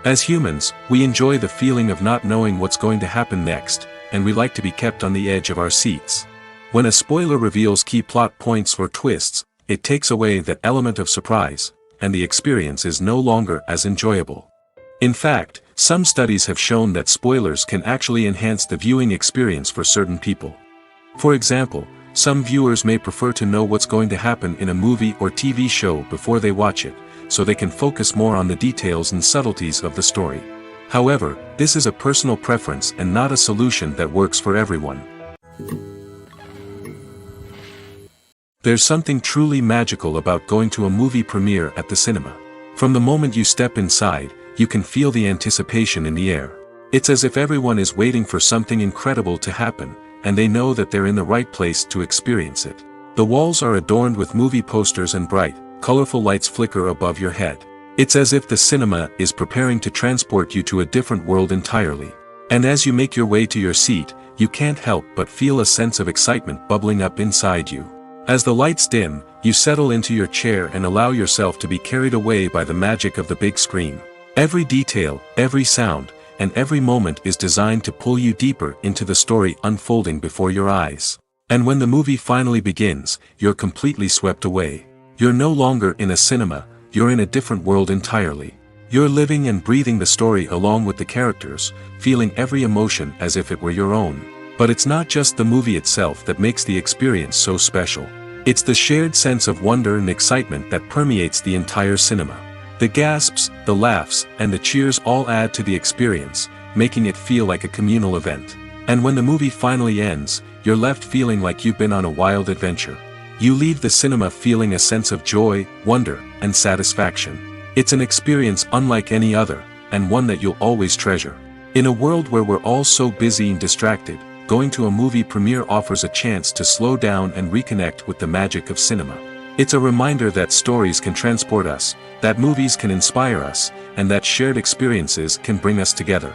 As humans, we enjoy the feeling of not knowing what's going to happen next, and we like to be kept on the edge of our seats. When a spoiler reveals key plot points or twists, it takes away that element of surprise, and the experience is no longer as enjoyable. In fact, some studies have shown that spoilers can actually enhance the viewing experience for certain people. For example, some viewers may prefer to know what's going to happen in a movie or TV show before they watch it, so they can focus more on the details and subtleties of the story. However, this is a personal preference and not a solution that works for everyone. There's something truly magical about going to a movie premiere at the cinema. From the moment you step inside, you can feel the anticipation in the air. It's as if everyone is waiting for something incredible to happen, and they know that they're in the right place to experience it. The walls are adorned with movie posters and bright, colorful lights flicker above your head. It's as if the cinema is preparing to transport you to a different world entirely. And as you make your way to your seat, you can't help but feel a sense of excitement bubbling up inside you. As the lights dim, you settle into your chair and allow yourself to be carried away by the magic of the big screen. Every detail, every sound, and every moment is designed to pull you deeper into the story unfolding before your eyes. And when the movie finally begins, you're completely swept away. You're no longer in a cinema, you're in a different world entirely. You're living and breathing the story along with the characters, feeling every emotion as if it were your own. But it's not just the movie itself that makes the experience so special. It's the shared sense of wonder and excitement that permeates the entire cinema. The gasps, the laughs, and the cheers all add to the experience, making it feel like a communal event. And when the movie finally ends, you're left feeling like you've been on a wild adventure. You leave the cinema feeling a sense of joy, wonder, and satisfaction. It's an experience unlike any other, and one that you'll always treasure. In a world where we're all so busy and distracted, going to a movie premiere offers a chance to slow down and reconnect with the magic of cinema. It's a reminder that stories can transport us, that movies can inspire us, and that shared experiences can bring us together.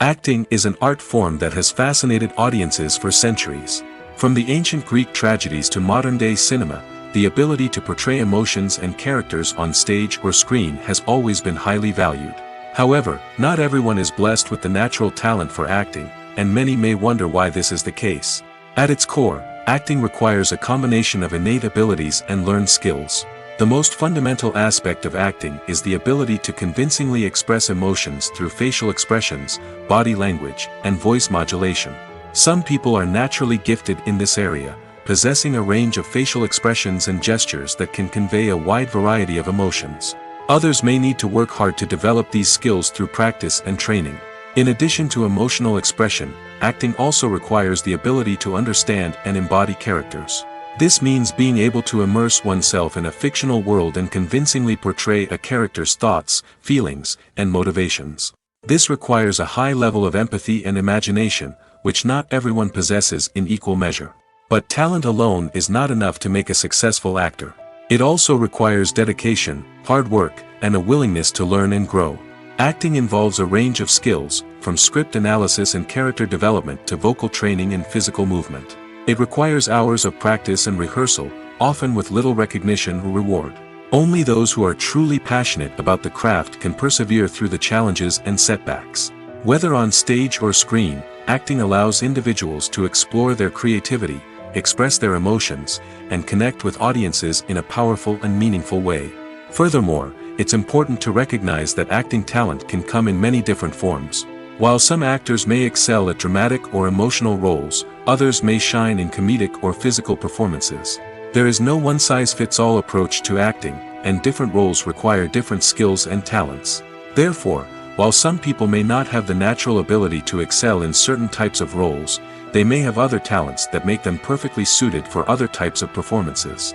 Acting is an art form that has fascinated audiences for centuries. From the ancient Greek tragedies to modern-day cinema, the ability to portray emotions and characters on stage or screen has always been highly valued. However, not everyone is blessed with the natural talent for acting, and many may wonder why this is the case. At its core, acting requires a combination of innate abilities and learned skills. The most fundamental aspect of acting is the ability to convincingly express emotions through facial expressions, body language, and voice modulation. Some people are naturally gifted in this area, possessing a range of facial expressions and gestures that can convey a wide variety of emotions. Others may need to work hard to develop these skills through practice and training. In addition to emotional expression, acting also requires the ability to understand and embody characters. This means being able to immerse oneself in a fictional world and convincingly portray a character's thoughts, feelings, and motivations. This requires a high level of empathy and imagination, which not everyone possesses in equal measure. But talent alone is not enough to make a successful actor. It also requires dedication, hard work, and a willingness to learn and grow. Acting involves a range of skills, from script analysis and character development to vocal training and physical movement. It requires hours of practice and rehearsal, often with little recognition or reward. Only those who are truly passionate about the craft can persevere through the challenges and setbacks. Whether on stage or screen, acting allows individuals to explore their creativity, express their emotions, and connect with audiences in a powerful and meaningful way. Furthermore, it's important to recognize that acting talent can come in many different forms. While some actors may excel at dramatic or emotional roles, others may shine in comedic or physical performances. There is no one-size-fits-all approach to acting, and different roles require different skills and talents. Therefore, while some people may not have the natural ability to excel in certain types of roles, they may have other talents that make them perfectly suited for other types of performances.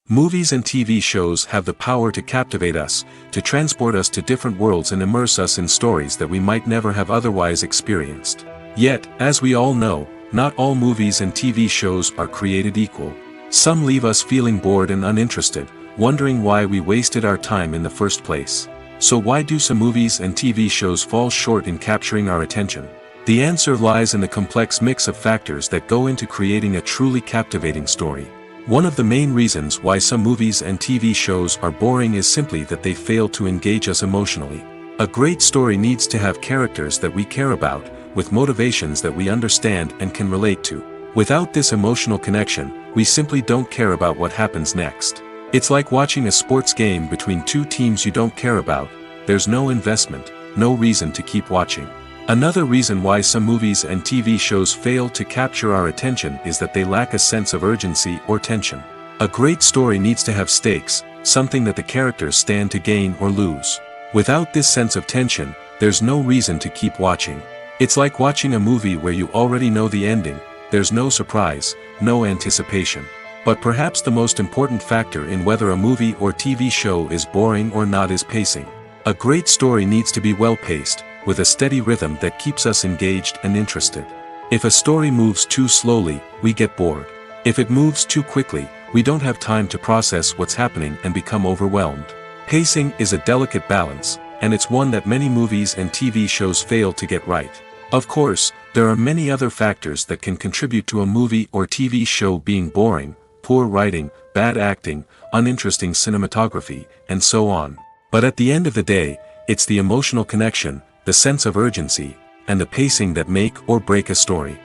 Movies and TV shows have the power to captivate us, to transport us to different worlds and immerse us in stories that we might never have otherwise experienced. Yet, as we all know, not all movies and TV shows are created equal. Some leave us feeling bored and uninterested, wondering why we wasted our time in the first place. So why do some movies and TV shows fall short in capturing our attention? The answer lies in the complex mix of factors that go into creating a truly captivating story. One of the main reasons why some movies and TV shows are boring is simply that they fail to engage us emotionally. A great story needs to have characters that we care about, with motivations that we understand and can relate to. Without this emotional connection, we simply don't care about what happens next. It's like watching a sports game between two teams you don't care about. There's no investment, no reason to keep watching. Another reason why some movies and TV shows fail to capture our attention is that they lack a sense of urgency or tension. A great story needs to have stakes, something that the characters stand to gain or lose. Without this sense of tension, there's no reason to keep watching. It's like watching a movie where you already know the ending. There's no surprise, no anticipation. But perhaps the most important factor in whether a movie or TV show is boring or not is pacing. A great story needs to be well-paced, with a steady rhythm that keeps us engaged and interested. If a story moves too slowly, we get bored. If it moves too quickly, we don't have time to process what's happening and become overwhelmed. Pacing is a delicate balance, and it's one that many movies and TV shows fail to get right. Of course, there are many other factors that can contribute to a movie or TV show being boring: poor writing, bad acting, uninteresting cinematography, and so on. But at the end of the day, it's the emotional connection, the sense of urgency, and the pacing that make or break a story.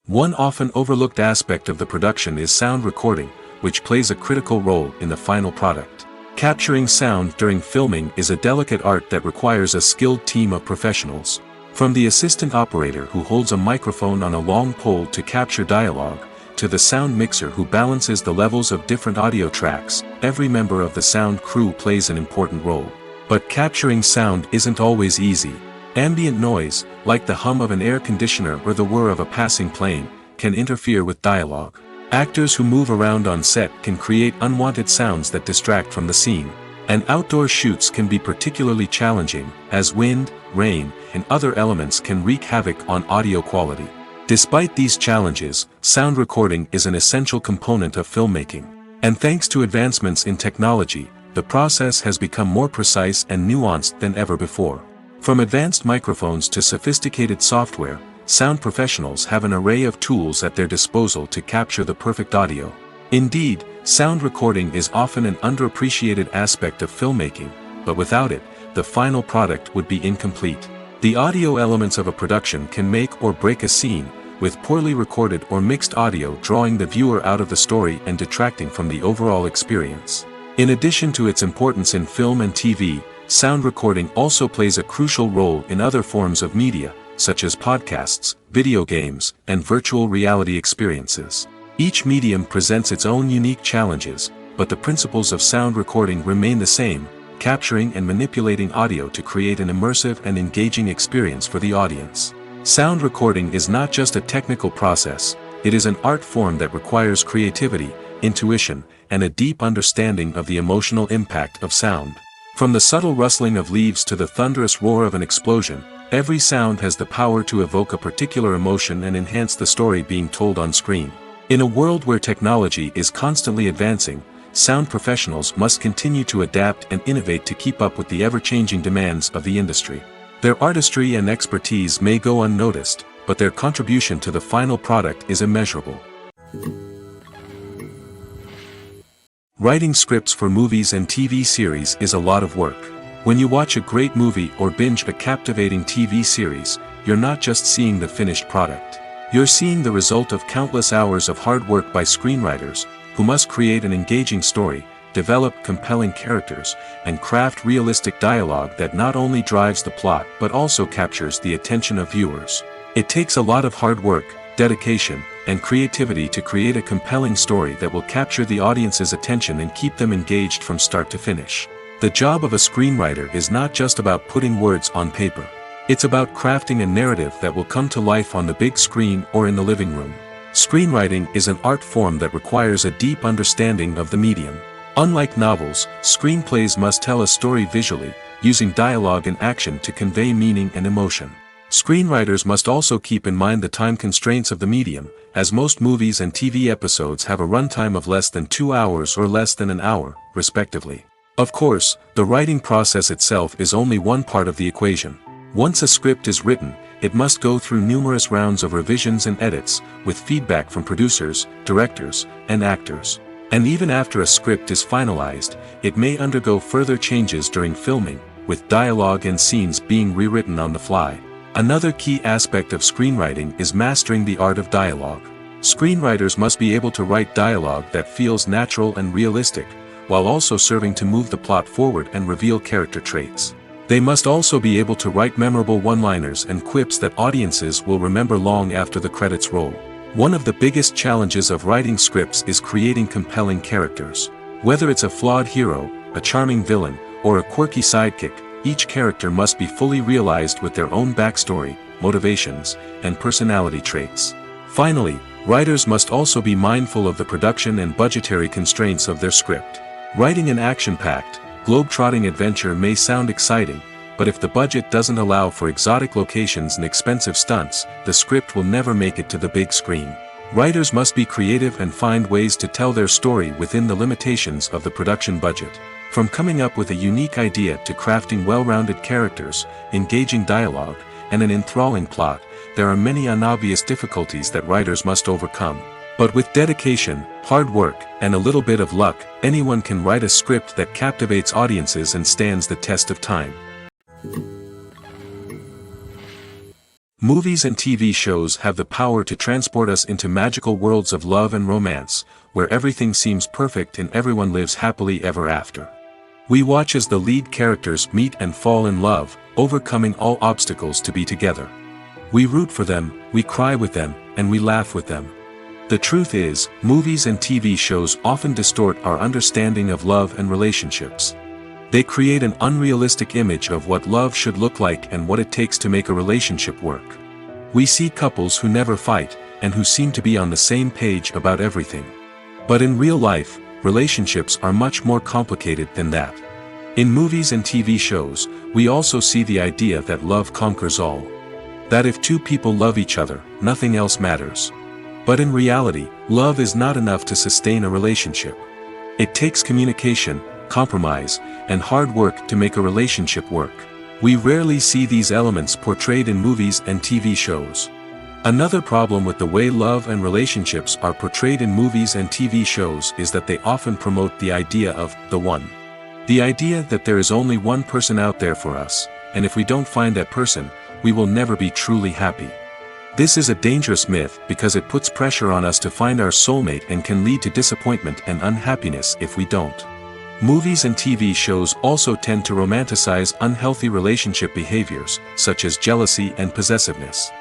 One often overlooked aspect of the production is sound recording, which plays a critical role in the final product. Capturing sound during filming is a delicate art that requires a skilled team of professionals. From the assistant operator who holds a microphone on a long pole to capture dialogue, to the sound mixer who balances the levels of different audio tracks, every member of the sound crew plays an important role. But capturing sound isn't always easy. Ambient noise, like the hum of an air conditioner or the whir of a passing plane, can interfere with dialogue. Actors who move around on set can create unwanted sounds that distract from the scene. And outdoor shoots can be particularly challenging, as wind, rain, and other elements can wreak havoc on audio quality. Despite these challenges, sound recording is an essential component of filmmaking. And thanks to advancements in technology, the process has become more precise and nuanced than ever before. From advanced microphones to sophisticated software, sound professionals have an array of tools at their disposal to capture the perfect audio. Indeed, sound recording is often an underappreciated aspect of filmmaking, but without it, the final product would be incomplete. The audio elements of a production can make or break a scene, with poorly recorded or mixed audio drawing the viewer out of the story and detracting from the overall experience. In addition to its importance in film and TV, sound recording also plays a crucial role in other forms of media, such as podcasts, video games, and virtual reality experiences. Each medium presents its own unique challenges, but the principles of sound recording remain the same: capturing and manipulating audio to create an immersive and engaging experience for the audience. Sound recording is not just a technical process, it is an art form that requires creativity, intuition, and a deep understanding of the emotional impact of sound. From the subtle rustling of leaves to the thunderous roar of an explosion, every sound has the power to evoke a particular emotion and enhance the story being told on screen. In a world where technology is constantly advancing, sound professionals must continue to adapt and innovate to keep up with the ever-changing demands of the industry. Their artistry and expertise may go unnoticed, but their contribution to the final product is immeasurable. Writing scripts for movies and TV series is a lot of work. When you watch a great movie or binge a captivating TV series, you're not just seeing the finished product. You're seeing the result of countless hours of hard work by screenwriters, who must create an engaging story, develop compelling characters, and craft realistic dialogue that not only drives the plot but also captures the attention of viewers. It takes a lot of hard work, dedication, and creativity to create a compelling story that will capture the audience's attention and keep them engaged from start to finish. The job of a screenwriter is not just about putting words on paper. It's about crafting a narrative that will come to life on the big screen or in the living room. Screenwriting is an art form that requires a deep understanding of the medium. Unlike novels, screenplays must tell a story visually, using dialogue and action to convey meaning and emotion. Screenwriters must also keep in mind the time constraints of the medium, as most movies and TV episodes have a runtime of less than 2 hours or less than an hour, respectively. Of course, the writing process itself is only one part of the equation. Once a script is written, it must go through numerous rounds of revisions and edits, with feedback from producers, directors, and actors. And even after a script is finalized, it may undergo further changes during filming, with dialogue and scenes being rewritten on the fly. Another key aspect of screenwriting is mastering the art of dialogue. Screenwriters must be able to write dialogue that feels natural and realistic, while also serving to move the plot forward and reveal character traits. They must also be able to write memorable one-liners and quips that audiences will remember long after the credits roll. One of the biggest challenges of writing scripts is creating compelling characters. Whether it's a flawed hero, a charming villain, or a quirky sidekick, each character must be fully realized with their own backstory, motivations, and personality traits. Finally, writers must also be mindful of the production and budgetary constraints of their script. Writing an action-packed, globe-trotting adventure may sound exciting, but if the budget doesn't allow for exotic locations and expensive stunts, the script will never make it to the big screen. Writers must be creative and find ways to tell their story within the limitations of the production budget. From coming up with a unique idea to crafting well-rounded characters, engaging dialogue, and an enthralling plot, there are many unobvious difficulties that writers must overcome. But with dedication, hard work, and a little bit of luck, anyone can write a script that captivates audiences and stands the test of time. Movies and TV shows have the power to transport us into magical worlds of love and romance, where everything seems perfect and everyone lives happily ever after. We watch as the lead characters meet and fall in love, overcoming all obstacles to be together. We root for them, we cry with them, and we laugh with them. The truth is, movies and TV shows often distort our understanding of love and relationships. They create an unrealistic image of what love should look like and what it takes to make a relationship work. We see couples who never fight, and who seem to be on the same page about everything. But in real life, relationships are much more complicated than that. In movies and TV shows, we also see the idea that love conquers all. That if two people love each other, nothing else matters. But in reality, love is not enough to sustain a relationship. It takes communication, compromise, and hard work to make a relationship work. We rarely see these elements portrayed in movies and TV shows. Another problem with the way love and relationships are portrayed in movies and TV shows is that they often promote the idea of the one. The idea that there is only one person out there for us, and if we don't find that person, we will never be truly happy. This is a dangerous myth because it puts pressure on us to find our soulmate and can lead to disappointment and unhappiness if we don't. Movies and TV shows also tend to romanticize unhealthy relationship behaviors, such as jealousy and possessiveness.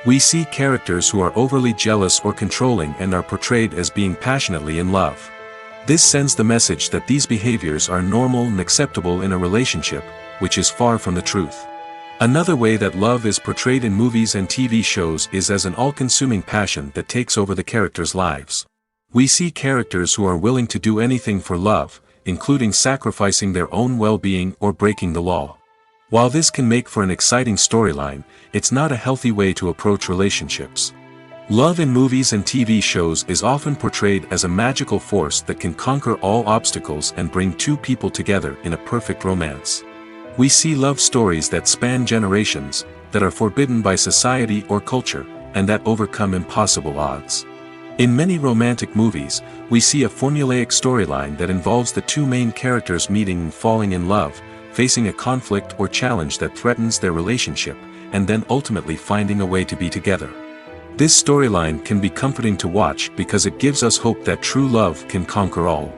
We see characters who are overly jealous or controlling and are portrayed as being passionately in love. This sends the message that these behaviors are normal and acceptable in a relationship, which is far from the truth. Another way that love is portrayed in movies and TV shows is as an all-consuming passion that takes over the characters' lives. We see characters who are willing to do anything for love, including sacrificing their own well-being or breaking the law. While this can make for an exciting storyline, it's not a healthy way to approach relationships. Love in movies and TV shows is often portrayed as a magical force that can conquer all obstacles and bring two people together in a perfect romance. We see love stories that span generations, that are forbidden by society or culture, and that overcome impossible odds. In many romantic movies, we see a formulaic storyline that involves the two main characters meeting and falling in love, facing a conflict or challenge that threatens their relationship, and then ultimately finding a way to be together. This storyline can be comforting to watch because it gives us hope that true love can conquer all.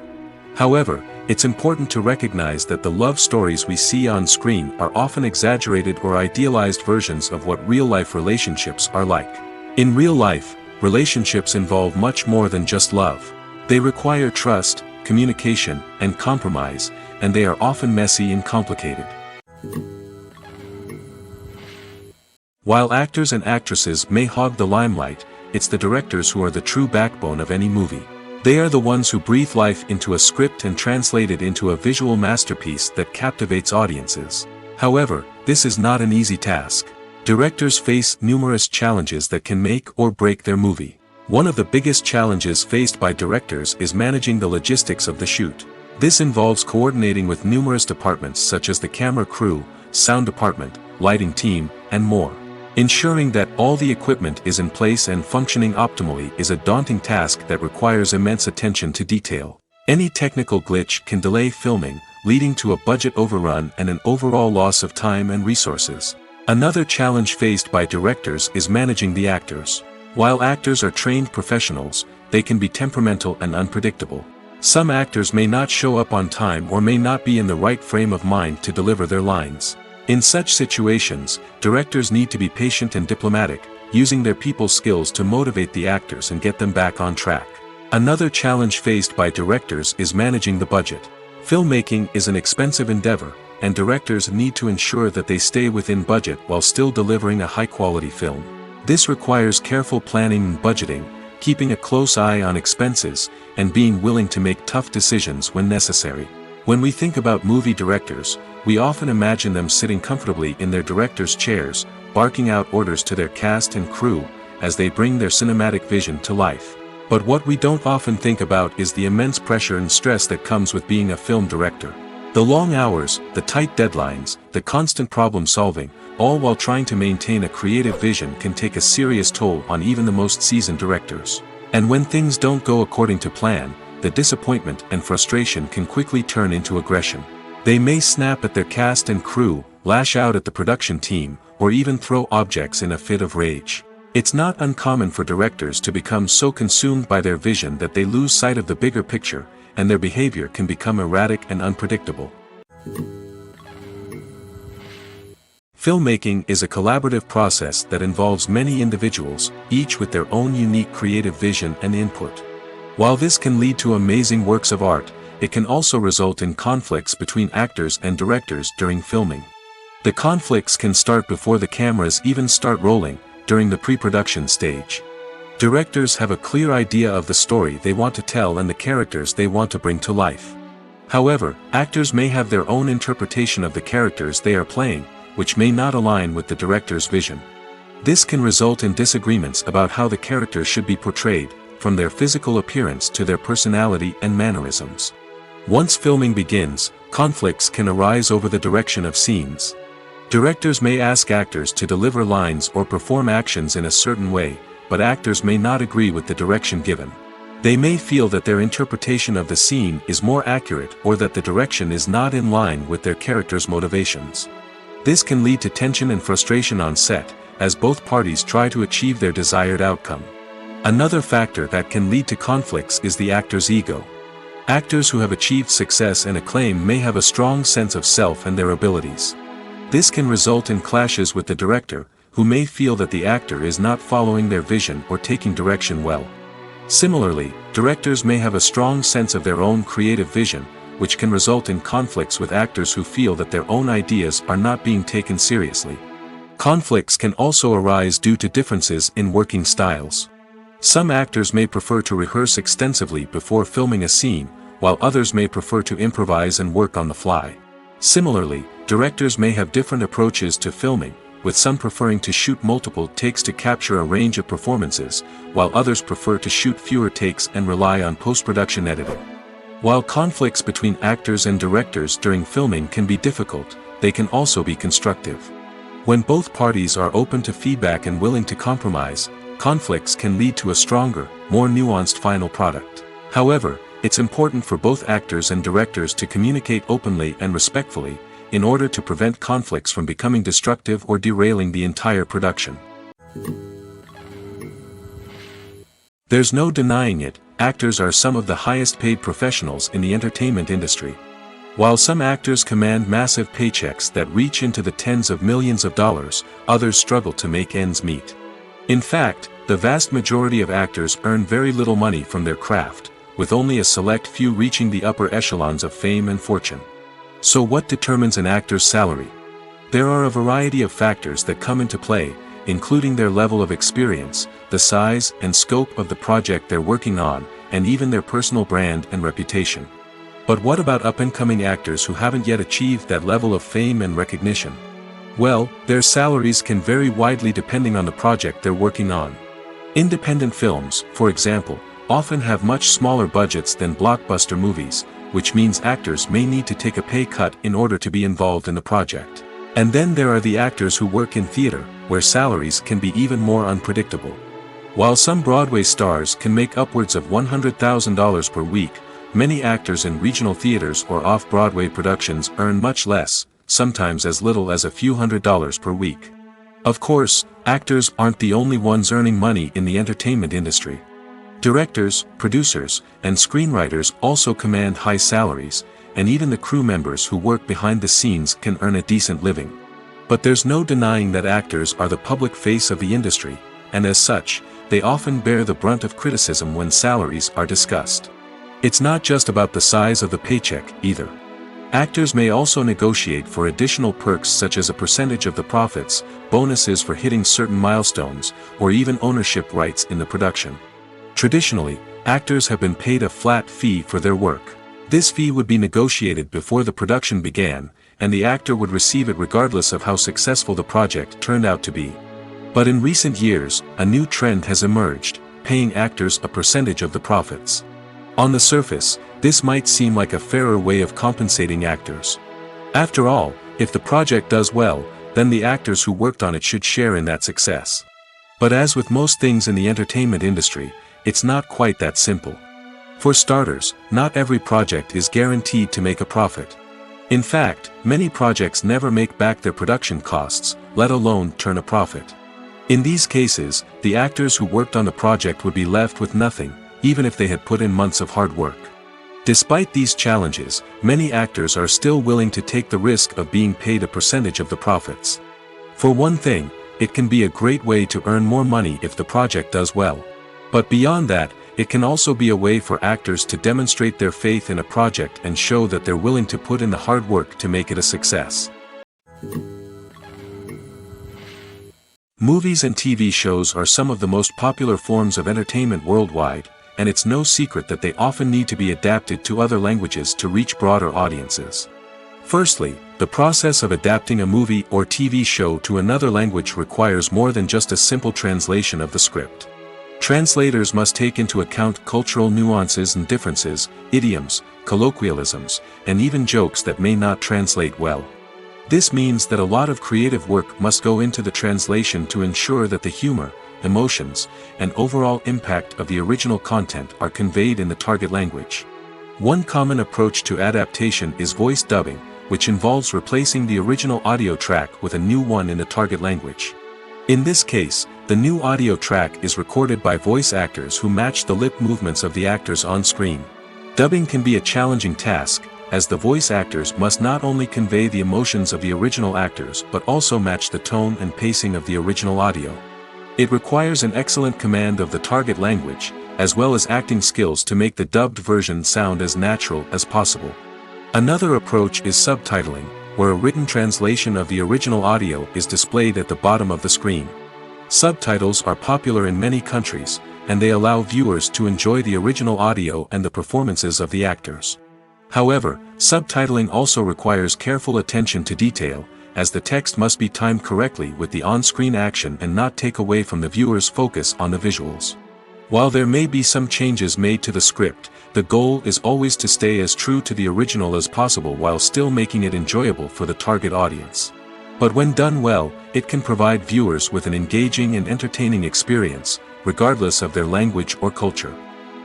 However, it's important to recognize that the love stories we see on screen are often exaggerated or idealized versions of what real-life relationships are like. In real life, relationships involve much more than just love. They require trust, communication, and compromise, and they are often messy and complicated. While actors and actresses may hog the limelight, it's the directors who are the true backbone of any movie. They are the ones who breathe life into a script and translate it into a visual masterpiece that captivates audiences. However, this is not an easy task. Directors face numerous challenges that can make or break their movie. One of the biggest challenges faced by directors is managing the logistics of the shoot. This involves coordinating with numerous departments such as the camera crew, sound department, lighting team, and more. Ensuring that all the equipment is in place and functioning optimally is a daunting task that requires immense attention to detail. Any technical glitch can delay filming, leading to a budget overrun and an overall loss of time and resources. Another challenge faced by directors is managing the actors. While actors are trained professionals, they can be temperamental and unpredictable. Some actors may not show up on time or may not be in the right frame of mind to deliver their lines. In such situations, directors need to be patient and diplomatic, using their people skills to motivate the actors and get them back on track. Another challenge faced by directors is managing the budget. Filmmaking is an expensive endeavor, and directors need to ensure that they stay within budget while still delivering a high-quality film. This requires careful planning and budgeting, keeping a close eye on expenses, and being willing to make tough decisions when necessary. When we think about movie directors, we often imagine them sitting comfortably in their director's chairs, barking out orders to their cast and crew, as they bring their cinematic vision to life. But what we don't often think about is the immense pressure and stress that comes with being a film director. The long hours, the tight deadlines, the constant problem solving, all while trying to maintain a creative vision can take a serious toll on even the most seasoned directors. And when things don't go according to plan, the disappointment and frustration can quickly turn into aggression. They may snap at their cast and crew, lash out at the production team, or even throw objects in a fit of rage. It's not uncommon for directors to become so consumed by their vision that they lose sight of the bigger picture, and their behavior can become erratic and unpredictable. Filmmaking is a collaborative process that involves many individuals, each with their own unique creative vision and input. While this can lead to amazing works of art, it can also result in conflicts between actors and directors during filming. The conflicts can start before the cameras even start rolling, during the pre-production stage. Directors have a clear idea of the story they want to tell and the characters they want to bring to life. However, actors may have their own interpretation of the characters they are playing, which may not align with the director's vision. This can result in disagreements about how the characters should be portrayed, from their physical appearance to their personality and mannerisms. Once filming begins, conflicts can arise over the direction of scenes. Directors may ask actors to deliver lines or perform actions in a certain way, but actors may not agree with the direction given. They may feel that their interpretation of the scene is more accurate or that the direction is not in line with their character's motivations. This can lead to tension and frustration on set, as both parties try to achieve their desired outcome. Another factor that can lead to conflicts is the actor's ego. Actors who have achieved success and acclaim may have a strong sense of self and their abilities. This can result in clashes with the director, who may feel that the actor is not following their vision or taking direction well. Similarly, directors may have a strong sense of their own creative vision, which can result in conflicts with actors who feel that their own ideas are not being taken seriously. Conflicts can also arise due to differences in working styles. Some actors may prefer to rehearse extensively before filming a scene, while others may prefer to improvise and work on the fly. Similarly, directors may have different approaches to filming, with some preferring to shoot multiple takes to capture a range of performances, while others prefer to shoot fewer takes and rely on post-production editing. While conflicts between actors and directors during filming can be difficult, they can also be constructive. When both parties are open to feedback and willing to compromise, conflicts can lead to a stronger, more nuanced final product. However, it's important for both actors and directors to communicate openly and respectfully, in order to prevent conflicts from becoming destructive or derailing the entire production. There's no denying it, actors are some of the highest paid professionals in the entertainment industry. While some actors command massive paychecks that reach into the tens of millions of dollars, others struggle to make ends meet. In fact, the vast majority of actors earn very little money from their craft, with only a select few reaching the upper echelons of fame and fortune. So what determines an actor's salary? There are a variety of factors that come into play, including their level of experience, the size and scope of the project they're working on, and even their personal brand and reputation. But what about up-and-coming actors who haven't yet achieved that level of fame and recognition? Well, their salaries can vary widely depending on the project they're working on. Independent films, for example, often have much smaller budgets than blockbuster movies, which means actors may need to take a pay cut in order to be involved in the project. And then there are the actors who work in theater, where salaries can be even more unpredictable. While some Broadway stars can make upwards of $100,000 per week, many actors in regional theaters or off-Broadway productions earn much less, sometimes as little as a few $100s per week. Of course, actors aren't the only ones earning money in the entertainment industry. Directors, producers, and screenwriters also command high salaries, and even the crew members who work behind the scenes can earn a decent living. But there's no denying that actors are the public face of the industry, and as such, they often bear the brunt of criticism when salaries are discussed. It's not just about the size of the paycheck, either. Actors may also negotiate for additional perks such as a percentage of the profits, bonuses for hitting certain milestones, or even ownership rights in the production. Traditionally, actors have been paid a flat fee for their work. This fee would be negotiated before the production began, and the actor would receive it regardless of how successful the project turned out to be. But in recent years, a new trend has emerged, paying actors a percentage of the profits. On the surface, this might seem like a fairer way of compensating actors. After all, if the project does well, then the actors who worked on it should share in that success. But as with most things in the entertainment industry, it's not quite that simple. For starters, not every project is guaranteed to make a profit. In fact, many projects never make back their production costs, let alone turn a profit. In these cases, the actors who worked on the project would be left with nothing, even if they had put in months of hard work. Despite these challenges, many actors are still willing to take the risk of being paid a percentage of the profits. For one thing, it can be a great way to earn more money if the project does well. But beyond that, it can also be a way for actors to demonstrate their faith in a project and show that they're willing to put in the hard work to make it a success. Movies and TV shows are some of the most popular forms of entertainment worldwide, and it's no secret that they often need to be adapted to other languages to reach broader audiences. Firstly, the process of adapting a movie or TV show to another language requires more than just a simple translation of the script. Translators must take into account cultural nuances and differences, idioms, colloquialisms, and even jokes that may not translate well. This means that a lot of creative work must go into the translation to ensure that the humor, emotions, and overall impact of the original content are conveyed in the target language. One common approach to adaptation is voice dubbing, which involves replacing the original audio track with a new one in the target language. In this case, the new audio track is recorded by voice actors who match the lip movements of the actors on screen. Dubbing can be a challenging task, as the voice actors must not only convey the emotions of the original actors but also match the tone and pacing of the original audio. It requires an excellent command of the target language, as well as acting skills to make the dubbed version sound as natural as possible. Another approach is subtitling, where a written translation of the original audio is displayed at the bottom of the screen. Subtitles are popular in many countries, and they allow viewers to enjoy the original audio and the performances of the actors. However, subtitling also requires careful attention to detail, as the text must be timed correctly with the on-screen action and not take away from the viewer's focus on the visuals. While there may be some changes made to the script, the goal is always to stay as true to the original as possible while still making it enjoyable for the target audience. But when done well, it can provide viewers with an engaging and entertaining experience, regardless of their language or culture.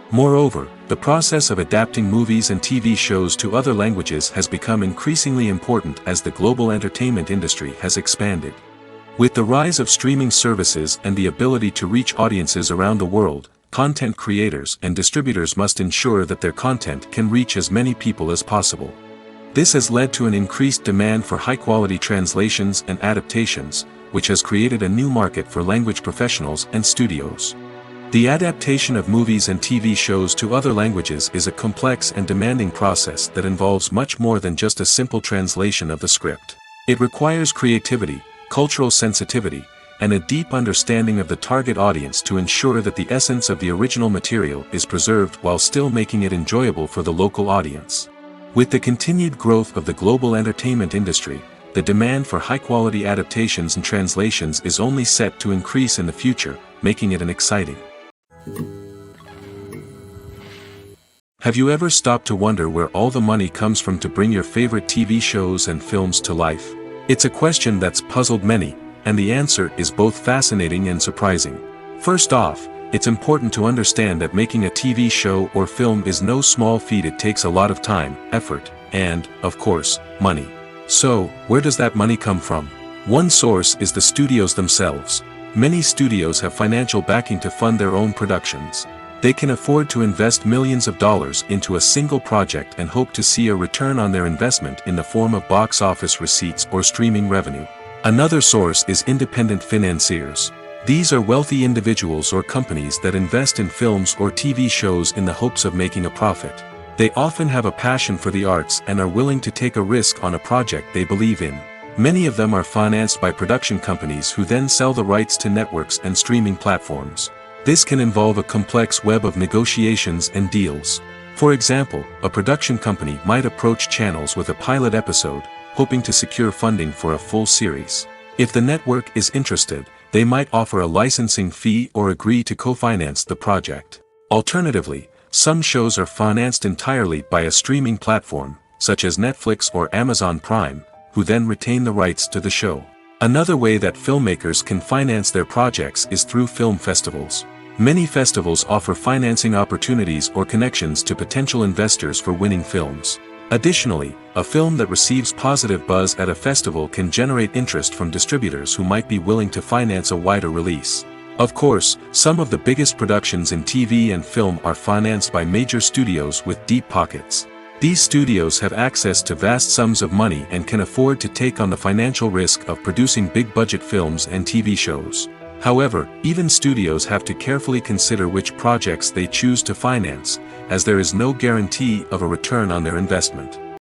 Moreover, the process of adapting movies and TV shows to other languages has become increasingly important as the global entertainment industry has expanded. With the rise of streaming services and the ability to reach audiences around the world, content creators and distributors must ensure that their content can reach as many people as possible. This has led to an increased demand for high-quality translations and adaptations, which has created a new market for language professionals and studios. The adaptation of movies and TV shows to other languages is a complex and demanding process that involves much more than just a simple translation of the script. It requires creativity, cultural sensitivity, and a deep understanding of the target audience to ensure that the essence of the original material is preserved while still making it enjoyable for the local audience. With the continued growth of the global entertainment industry, the demand for high-quality adaptations and translations is only set to increase in the future, making it an exciting. Have you ever stopped to wonder where all the money comes from to bring your favorite TV shows and films to life? It's a question that's puzzled many, and the answer is both fascinating and surprising. First off, it's important to understand that making a TV show or film is no small feat. It takes a lot of time, effort, and, of course, money. So, where does that money come from? One source is the studios themselves. Many studios have financial backing to fund their own productions. They can afford to invest millions of dollars into a single project and hope to see a return on their investment in the form of box office receipts or streaming revenue. Another source is independent financiers. These are wealthy individuals or companies that invest in films or TV shows in the hopes of making a profit. They often have a passion for the arts and are willing to take a risk on a project they believe in. Many of them are financed by production companies who then sell the rights to networks and streaming platforms. This can involve a complex web of negotiations and deals. For example, a production company might approach channels with a pilot episode, hoping to secure funding for a full series. If the network is interested, they might offer a licensing fee or agree to co-finance the project. Alternatively, some shows are financed entirely by a streaming platform, such as Netflix or Amazon Prime, who then retain the rights to the show. Another way that filmmakers can finance their projects is through film festivals. Many festivals offer financing opportunities or connections to potential investors for winning films. Additionally, a film that receives positive buzz at a festival can generate interest from distributors who might be willing to finance a wider release. Of course, some of the biggest productions in TV and film are financed by major studios with deep pockets. These studios have access to vast sums of money and can afford to take on the financial risk of producing big-budget films and TV shows. However, even studios have to carefully consider which projects they choose to finance, as there is no guarantee of a return on their investment.